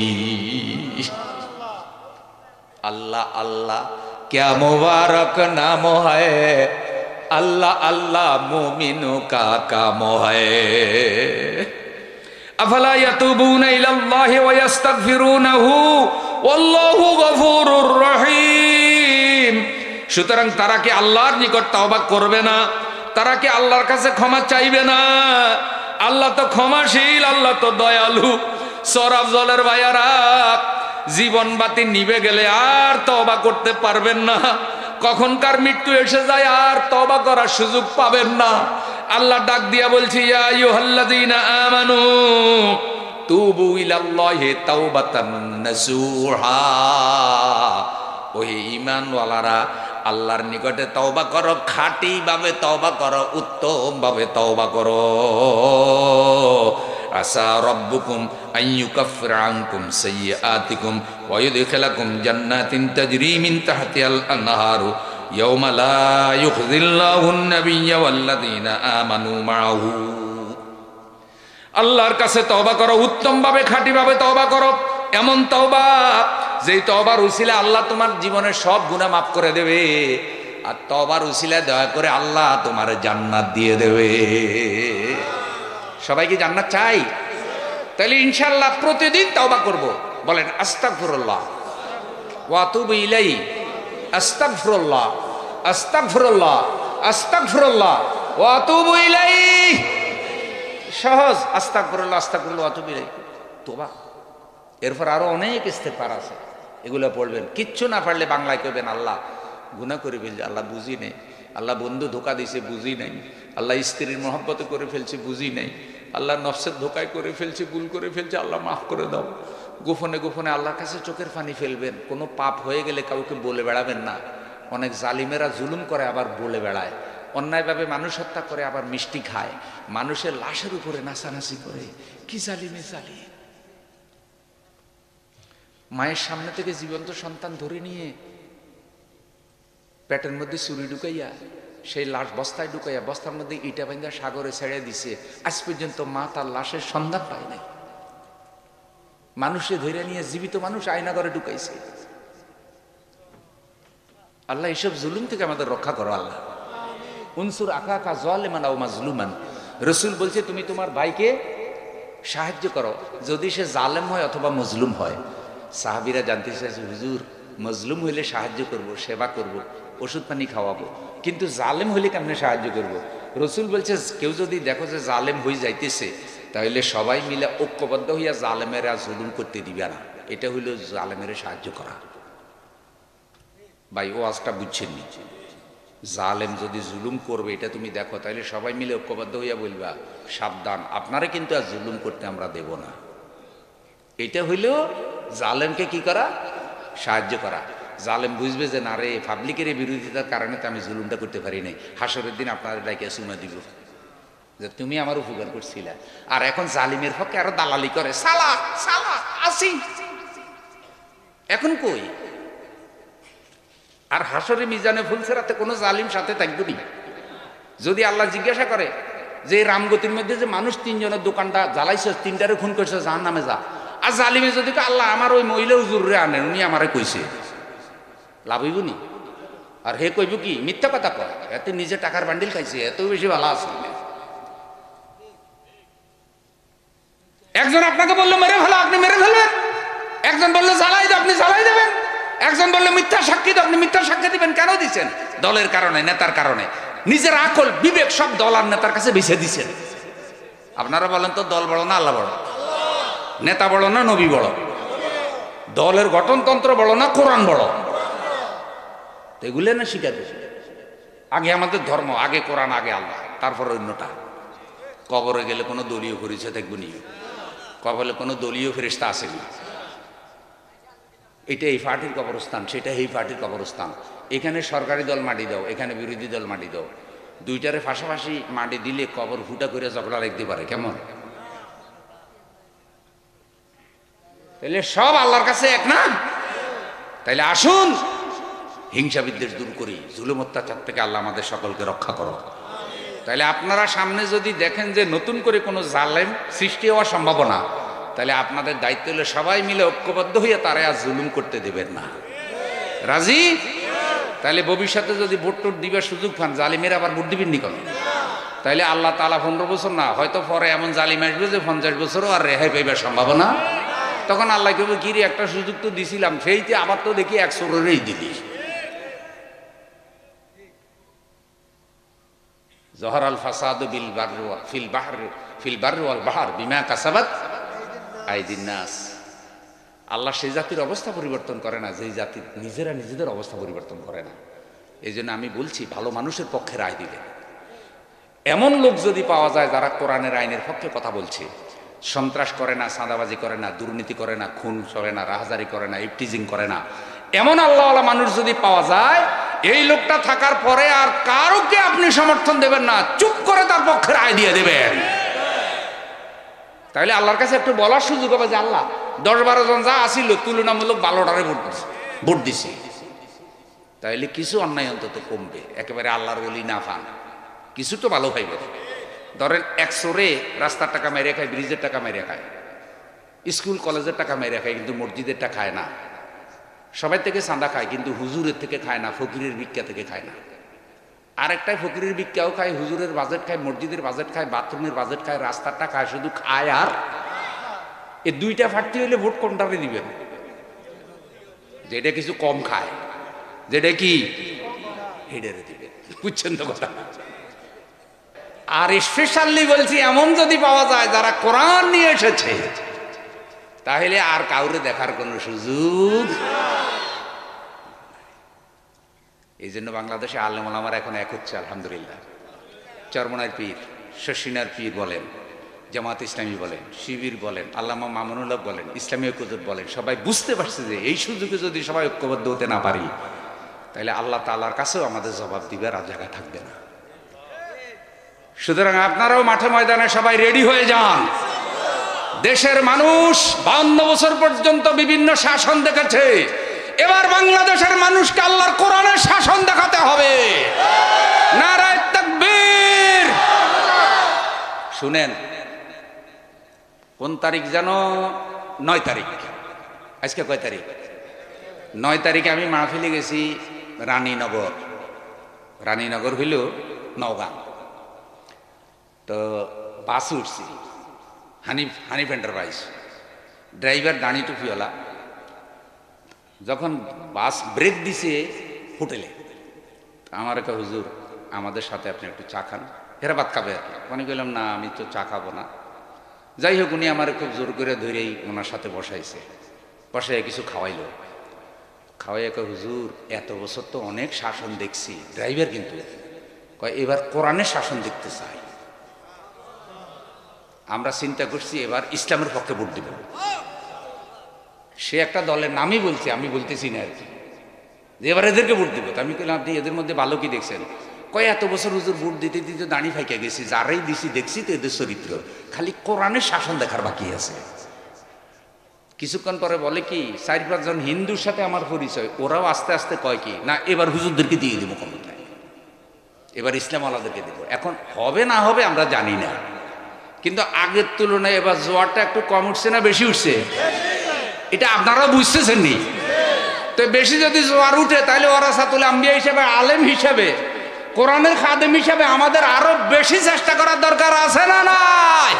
আল্লাহ আল্লাহ क्या मुबारक नाम है, अल्लाह अल्लाह मोमिनों का काम है। अफला यतूबूना इलल्लाहि व यस्तगफिरूनहु वल्लाहु गफूरुर रहीम। সুতরাং তারা কি আল্লাহর নিকট তওবা করবে না? তারা কি আল্লাহর কাছে ক্ষমা চাইবে না? আল্লাহ তো ক্ষমাশীল, আল্লাহ তো দয়ালু। সরাব জলের ভাইয়ারা, জীবন বাতি নিভে গেলে আর তওবা করতে পারবেন না। কখনকার মৃত্যু এসে যায় আর তওবা করার সুযোগ পাবেন না। আল্লাহ ডাক দিয়া বলছি, ইয়া আইয়ুহাল্লাযীনা আমানু তুবু ইলাল্লাহি তাওবাতান নাসুহা। ওই ঈমানওয়ালারা আল্লাহর নিকটে তওবা করো, খাঁটি ভাবে তওবা করো, উত্তম ভাবে তওবা করো। আসা রব্বুকুম আইয়ুকাফিরা আনকুম সাইয়্যাতিকুম ওয়া ইউদখিলাকুম জান্নাতিন তাজরি মিন তাহতিহাল আনহারু ইয়াওমা লা ইউখজিল্লাহুন নাবিয়্যা ওয়াল্লাযীনা আমানু মাআহু। আল্লাহর কাছে তওবা করো, উত্তম ভাবে খাঁটি ভাবে তওবা করো, এমন তওবা যেই তওবার উসিলা আল্লাহ তোমার জীবনের সব গুনাহ মাফ করে দেবে, আর তওবার উসিলা দয়া করে আল্লাহ তোমার জান্নাত দিয়ে দেবে। সবাই কি জান্নাত চাই? তাহলে ইনশাআল্লাহ প্রতিদিন তওবা করব। বলেন আস্তাগফিরুল্লাহ ওয়া আতুবু ইলাইহি, আস্তাগফিরুল্লাহ আস্তাগফিরুল্লাহ আস্তাগফিরুল্লাহ ওয়া আতুবু ইলাইহি। সহজ, আস্তাগফিরুল্লাহ আস্তাগফিরুল্লাহ ওয়া আতুবু ইলাইহি তওবা। এরপর আরো অনেক ইস্তেগফার আছে, এগুলো পড়বেন। কিচ্ছু না পারলে বাংলায় কইবেন, আল্লাহ গুনাহ করে ফেলছি, আল্লাহ বুঝি নেই, আল্লাহ বন্ধু ধোকা দিয়েছে বুঝি নাই, আল্লাহ স্ত্রীর মহব্বতে করে ফেলছি বুঝি নাই, আল্লাহ নফসের ধোকায় করে ফেলছি, ভুল করে ফেলছি, আল্লাহ মাফ করে দাও। গোপনে গোপনে আল্লাহর কাছে চোখের পানি ফেলবেন। কোনো পাপ হয়ে গেলে কাউকে বলে বেড়াবেন না। অনেক জালিমেরা জুলুম করে আবার বলে বেড়ায়, অন্যায়ভাবে মানুষ হত্যা করে আবার মিষ্টি খায়, মানুষের লাশের উপরে নাচানাচি করে। কি জালিমে জালিম! মায়ের সামনে থেকে জীবন্ত সন্তান ধরে নিয়ে পেটের মধ্যে ছুরি ঢুকাইয়া সেই লাশ বস্তায় ঢুকাইয়া বস্তার মধ্যে ইটা ভাঙ্গা সাগরে ছেড়ে দিছে। আজ পর্যন্ত মা তার লাশের সন্ধান পায় নাই। মানুষে ধরে নিয়ে জীবিত মানুষ আয়নাঘরে ঢুকাইছে। আল্লাহ এইসব জুলুম থেকে আমাদের রক্ষা করো। আল্লাহ উনসুর আখাকা যালিমান আও মাজলুমান। রাসূল বলছে তুমি তোমার ভাইকে সাহায্য করো যদি সে জালেম হয় অথবা মজলুম হয়। সাহাবীরা জানতে চাইছে, হুজুর মজলুম হইলে সাহায্য করব, সেবা করব, ওষুধ পানি খাওয়াবো, কিন্তু জালেম হইলে কেমনে সাহায্য করব? রাসূল বলছে কেউ যদি দেখো যে জালেম হয়ে যাইতেছে তাহলে সবাই মিলে ঐক্যবদ্ধ হইয়া জালেমেরা জুলুম করতে দিবে না। এটা হইল জালেমের সাহায্য করা। ভাই ও আজটা বুঝছেন নি? জালেম যদি জুলুম করবে এটা তুমি দেখো, তাহলে সবাই মিলে ঐক্যবদ্ধ হইয়া বলবা সাবধান, আপনারা কিন্তু আর জুলুম করতে আমরা দেব না। এটা হইল জালেমকে কি করা? সাহায্য করা। জালেম বুঝবে যে না রে, পাবলিকের বিরোধিতার কারণে তো আমি জুলুমটা করতে পারি নাই, হাসরের দিন আপনার ডাইকে সুমা দিব যে তুমি আমার উপকার করছিলে। আর এখন জালিমের পক্ষে আরো দালালি করে, সালা সালা আসি এখন কই? আর হাসরে মিজানে ফুলসেরাতে কোনো জালিম সাথে থাকবে না। যদি আল্লাহ জিজ্ঞাসা করে যে রামগতির মধ্যে যে মানুষ তিনজনের দোকানটা জ্বালাইছ, তিনটারে খুন করছে, জাহান নামে যা। আর জালিমে যদি আল্লাহ আমার ওই মহিলা হুজুরে আনেন, উনি আমারে কইছে, লাভ হইব নি? আর হে কইব কি মিথ্যা কথা কয়, এত নিজে টাকার বান্ডিল খাইছে, এত বেশি ভালো আছে। একজন আপনাকে বললো মেরে ফেলো, আপনি মেরে ফেলবেন। একজন বললো জ্বালাই দাও, আপনি জ্বালাই দেবেন। একজন বললো মিথ্যা সাক্ষী দাও, আপনি মিথ্যা সাক্ষী দিবেন। কেন দিচ্ছেন? দলের কারণে, নেতার কারণে। নিজের আকল বিবেক সব দল আর নেতার কাছে বেছে দিচ্ছেন। আপনারা বলেন তো দল বড় না আল্লাহ বড়? নেতা বড় না নবী বড়? দলের গঠনতন্ত্র বড় না কোরআন বড়? এগুলো না শিখাতে। আগে আমাদের ধর্ম, আগে কোরআন, আগে আল্লাহ, তারপর অন্যটা। কবরে গেলে কোনো দলীয় পরিচয় দেখবো নি? কবরে কোনো দলীয় ফেরেশতা আসেনি? এটা এই পার্টির কবরস্থান, সেটা এই পার্টির কবরস্থান, এখানে সরকারি দল মাটি দাও, এখানে বিরোধী দল মাটি দাও, দুইটারে পাশাপাশি মাটি দিলে কবর ফুটা করে ঝগড়া লাগতে পারে, কেমন? তাইলে সব আল্লাহর কাছে এক না? তাইলে আসুন হিংসা বিদ্বেষ দূর করি, জুলুম অত্যাচার থেকে আল্লাহ আমাদের সকলকে রক্ষা করো। তাইলে আপনারা সামনে যদি দেখেন যে নতুন করে কোনো জালেম সৃষ্টি হওয়ার সম্ভাবনা, তাহলে আপনাদের দায়িত্ব হলো সবাই মিলে ঐক্যবদ্ধ হয়ে তারা আর জুলুম করতে দেবেন না। রাজি? তাহলে ভবিষ্যতে যদি ভোট টোট দিবার সুযোগ পান, জালিমের আবার ভোট দিবেন নি কেন? তাইলে আল্লাহ তাআলা 15 বছর না, হয়তো পরে এমন জালিম আসবে যে 50 বছরও আর রেহাই পাইবার সম্ভাবনা। তখন আল্লাহ কেবল কিরে একটা সুযোগ তো দিছিলাম, সেইতে আবার তো দেখি 100-রেই দিলি। জহরাল ফাসাদু বিল বাররি ফিল বাররি ওয়াল বাহর বিমা কাসাবাত আইদিন নাস। আল্লাহ সেই জাতির অবস্থা পরিবর্তন করে না যেই জাতি নিজেরা নিজেদের অবস্থা পরিবর্তন করে না। এই জন্য আমি বলছি, ভালো মানুষের পক্ষে রায় দিবেন। এমন লোক যদি পাওয়া যায় যারা কোরআনের আইনের পক্ষে কথা বলছে, সন্ত্রাস করে না, চাঁদাবাজি করে না, দুর্নীতি করে না, খুন করে না, রাহাজারি করে না, ইফটিজিং করে না, এমন আল্লাহওয়ালা মানুষ যদি পাওয়া যায়, এই লোকটা থাকার পরে আর কারোকে আপনি সমর্থন দেবেন না, চুপ করে তার পক্ষে রায় দিয়ে দেবেন। তাহলে আল্লাহর কাছে একটু বলার সুযোগ হবে যে আল্লাহ 10-12 জন যা আসিল তুলনামূলক 12টারে ভোট দিছি, তাইলে কিছু অন্যায় অন্তত কমবে। একেবারে আল্লাহর বলি না পান, কিছু তো ভালো পাইবে। ধরেন 100-রে রাস্তার টাকা মেরে খায়, ব্রিজের টাকা মেরে খায়, স্কুল কলেজের টাকা মেরে খায়, কিন্তু মসজিদের টাকা খায় না। সবাই থেকে চাঁদা খায়, কিন্তু হুজুরের থেকে খায় না, ফকিরের ভিক্ষা থেকে খায় না। আরেকটাই ফকিরের ভিক্ষাও খায়, হুজুরের বাজেট খায়, মসজিদের বাজেট খায়, বাথরুমের বাজেট খায়, রাস্তারটা খায়, শুধু খায়। আর এই দুইটা ফাটতি হইলে ভোট কোনটারে দিবেন? যেটা কিছু কম খায়, যেটা কি হেডারে দিবেন। বুঝছেন তো কথা? আর স্পেশালি বলছি, এমন যদি পাওয়া যায় যারা কোরআন নিয়ে এসেছে, তাহলে আর কাউরে দেখার কোনো সুযোগ। এই জন্য বাংলাদেশে আলেম ওলামার এখন এক হচ্ছে, আলহামদুলিল্লাহ। চরমনার পীর, শশিনার পীর বলেন, জামাত ইসলামী বলেন, শিবির বলেন, আল্লামা মামুনুল হক বলেন, ইসলামী ঐক্যজোট বলেন, সবাই বুঝতে পারছে যে এই সুযোগে যদি সবাই ঐক্যবদ্ধ হতে না পারি, তাহলে আল্লাহ তাআলার কাছেও আমাদের জবাব দিবার আর জায়গা থাকবে না। সুতরাং আপনারাও মাঠে ময়দানে সবাই রেডি হয়ে যান। দেশের মানুষ 52 বছর পর্যন্ত বিভিন্ন শাসন দেখেছে, এবার বাংলাদেশের মানুষকে আল্লাহর কোরআনের শাসন দেখাতে হবে। নারায়ে তাকবীর। শুনেন, কোন তারিখ জানো? 9 তারিখ। আজকে কয় তারিখ? 9 তারিখে আমি মাহফিলে গেছি রানীনগর। রানীনগর হইল নওগাঁ। তো বাস উঠছি, হানিফ এন্টারপ্রাইজ, ড্রাইভার দাঁড়ি টুপিওয়ালা। যখন বাস ব্রেক দিছে হোটেলে, আমার একটা হুজুর, আমাদের সাথে আপনি একটু চা খান, এরা ভাত খাবে আর কি। মানে বললাম না, আমি তো চা খাবো না। যাই হোক, উনি আমার খুব জোর করে ধরেই ওনার সাথে বসাইছে, বসাই কিছু খাওয়াইলো। খাওয়াই একটা হুজুর, এত বছর তো অনেক শাসন দেখছি, ড্রাইভার কিন্তু কয় এবার কোরআনের শাসন দেখতে চাই। আমরা চিন্তা করছি এবার ইসলামের পক্ষে ভোট দিব। সে একটা দলের নামই বলছে, আমি বলতেছি না আর কি, যে এবার এদেরকে ভোট দিব। তো আমি বললাম, আপনি এদের মধ্যে ভালো কি দেখছেন? কয় এত বছর হুজুর ভোট দিতে দিতে দাঁড়ি ফাইকা গেছি, যারাই দিছি দেখছি তো এদের চরিত্র, খালি কোরআনের শাসন দেখার বাকি আছে। কিছুক্ষণ পরে বলে কি, 4-5 জন হিন্দুর সাথে আমার পরিচয়, ওরাও আস্তে আস্তে কয় কি, না এবার হুজুরদেরকে দিয়ে দিব ক্ষমতায়, এবার ইসলাম আলাদেরকে দেব। এখন হবে না হবে আমরা জানি না, কিন্তু আগের তুলনায় এবার জোয়ারটা একটু কম উঠছে না বেশি উঠছে? এটা আপনারাও বুঝতেছেন নি? তো বেশি যদি জোয়ার উঠে, তাহলে ওয়ারাসাতুল আম্বিয়া হিসেবে, আলেম হিসেবে, কোরআনের খাদেম হিসেবে আমাদের আরো বেশি চেষ্টা করার দরকার আছে না নাই?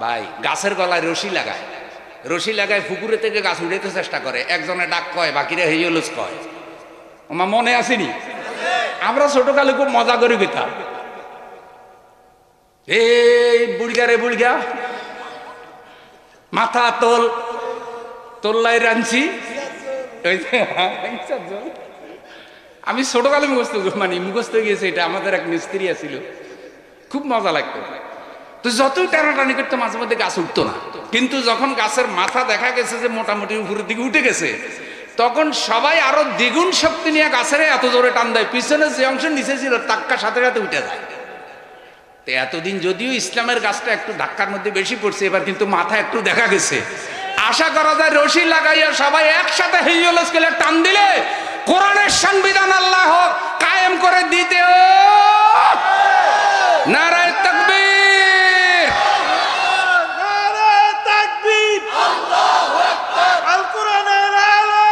ভাই, গাছের গলায় রশি লাগায়, রশি লাগায় পুকুরে থেকে গাছ উড়াইতে চেষ্টা করে, একজনে ডাক কয়, বাকিরা হেইলস কয়। আমার মনে আসেনি? আমরা ছোটকালে খুব মজা করে গেতাম, এই বুড়গা রে বুড়গা, মাথা তোল, তোল্লাই রাঞ্চি। আমি ছোটকালে মুখস্থ, মানে মুখস্থ হয়ে গিয়েছে এটা। আমাদের এক মিস্ত্রি আছিল, খুব মজা লাগতো। তো যতই টানাটানি করতে মাঝে মধ্যে গাছ উঠতো না, কিন্তু যখন গাছের মাথা দেখা গেছে যে মোটামুটি উপরের দিকে উঠে গেছে, তখন সবাই আরো দ্বিগুণ শক্তি নিয়ে গাছের এত জোরে টান দেয়, পিছনে যে অংশ নিচে ছিল টাক্কা সাথে সাথে উঠে যায়। তো এতদিন যদিও ইসলামের গাছটা একটু ধাক্কার মধ্যে বেশি পড়ছে, এবার কিন্তু মাথা একটু দেখা গেছে। আশা করা যায় রশি লাগাইয়া সবাই একসাথে হেইল স্কেলে টান দিলে কোরআনের সংবিধান আল্লাহ কায়েম করে দিতে। নারায়ে তাকবীর, নারায়ে তাকবীর, আল্লাহু আকবার, আল কোরআনের আলো,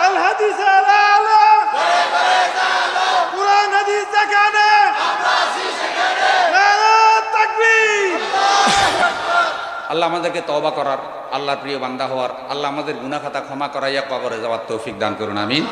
আল হাদিসের আলো, কোরআন হাদিস যেখানে আমরা আছি সেখানে নারায়ে তাকবীর। আল্লাহ আমাদেরকে তওবা করার, আল্লাহর প্রিয় বান্দা হওয়ার, আল্লাহ আমাদের গুনাহ খাতা ক্ষমা করাইয়া কবরে যাওয়ার তৌফিক দান করুন, আমিন।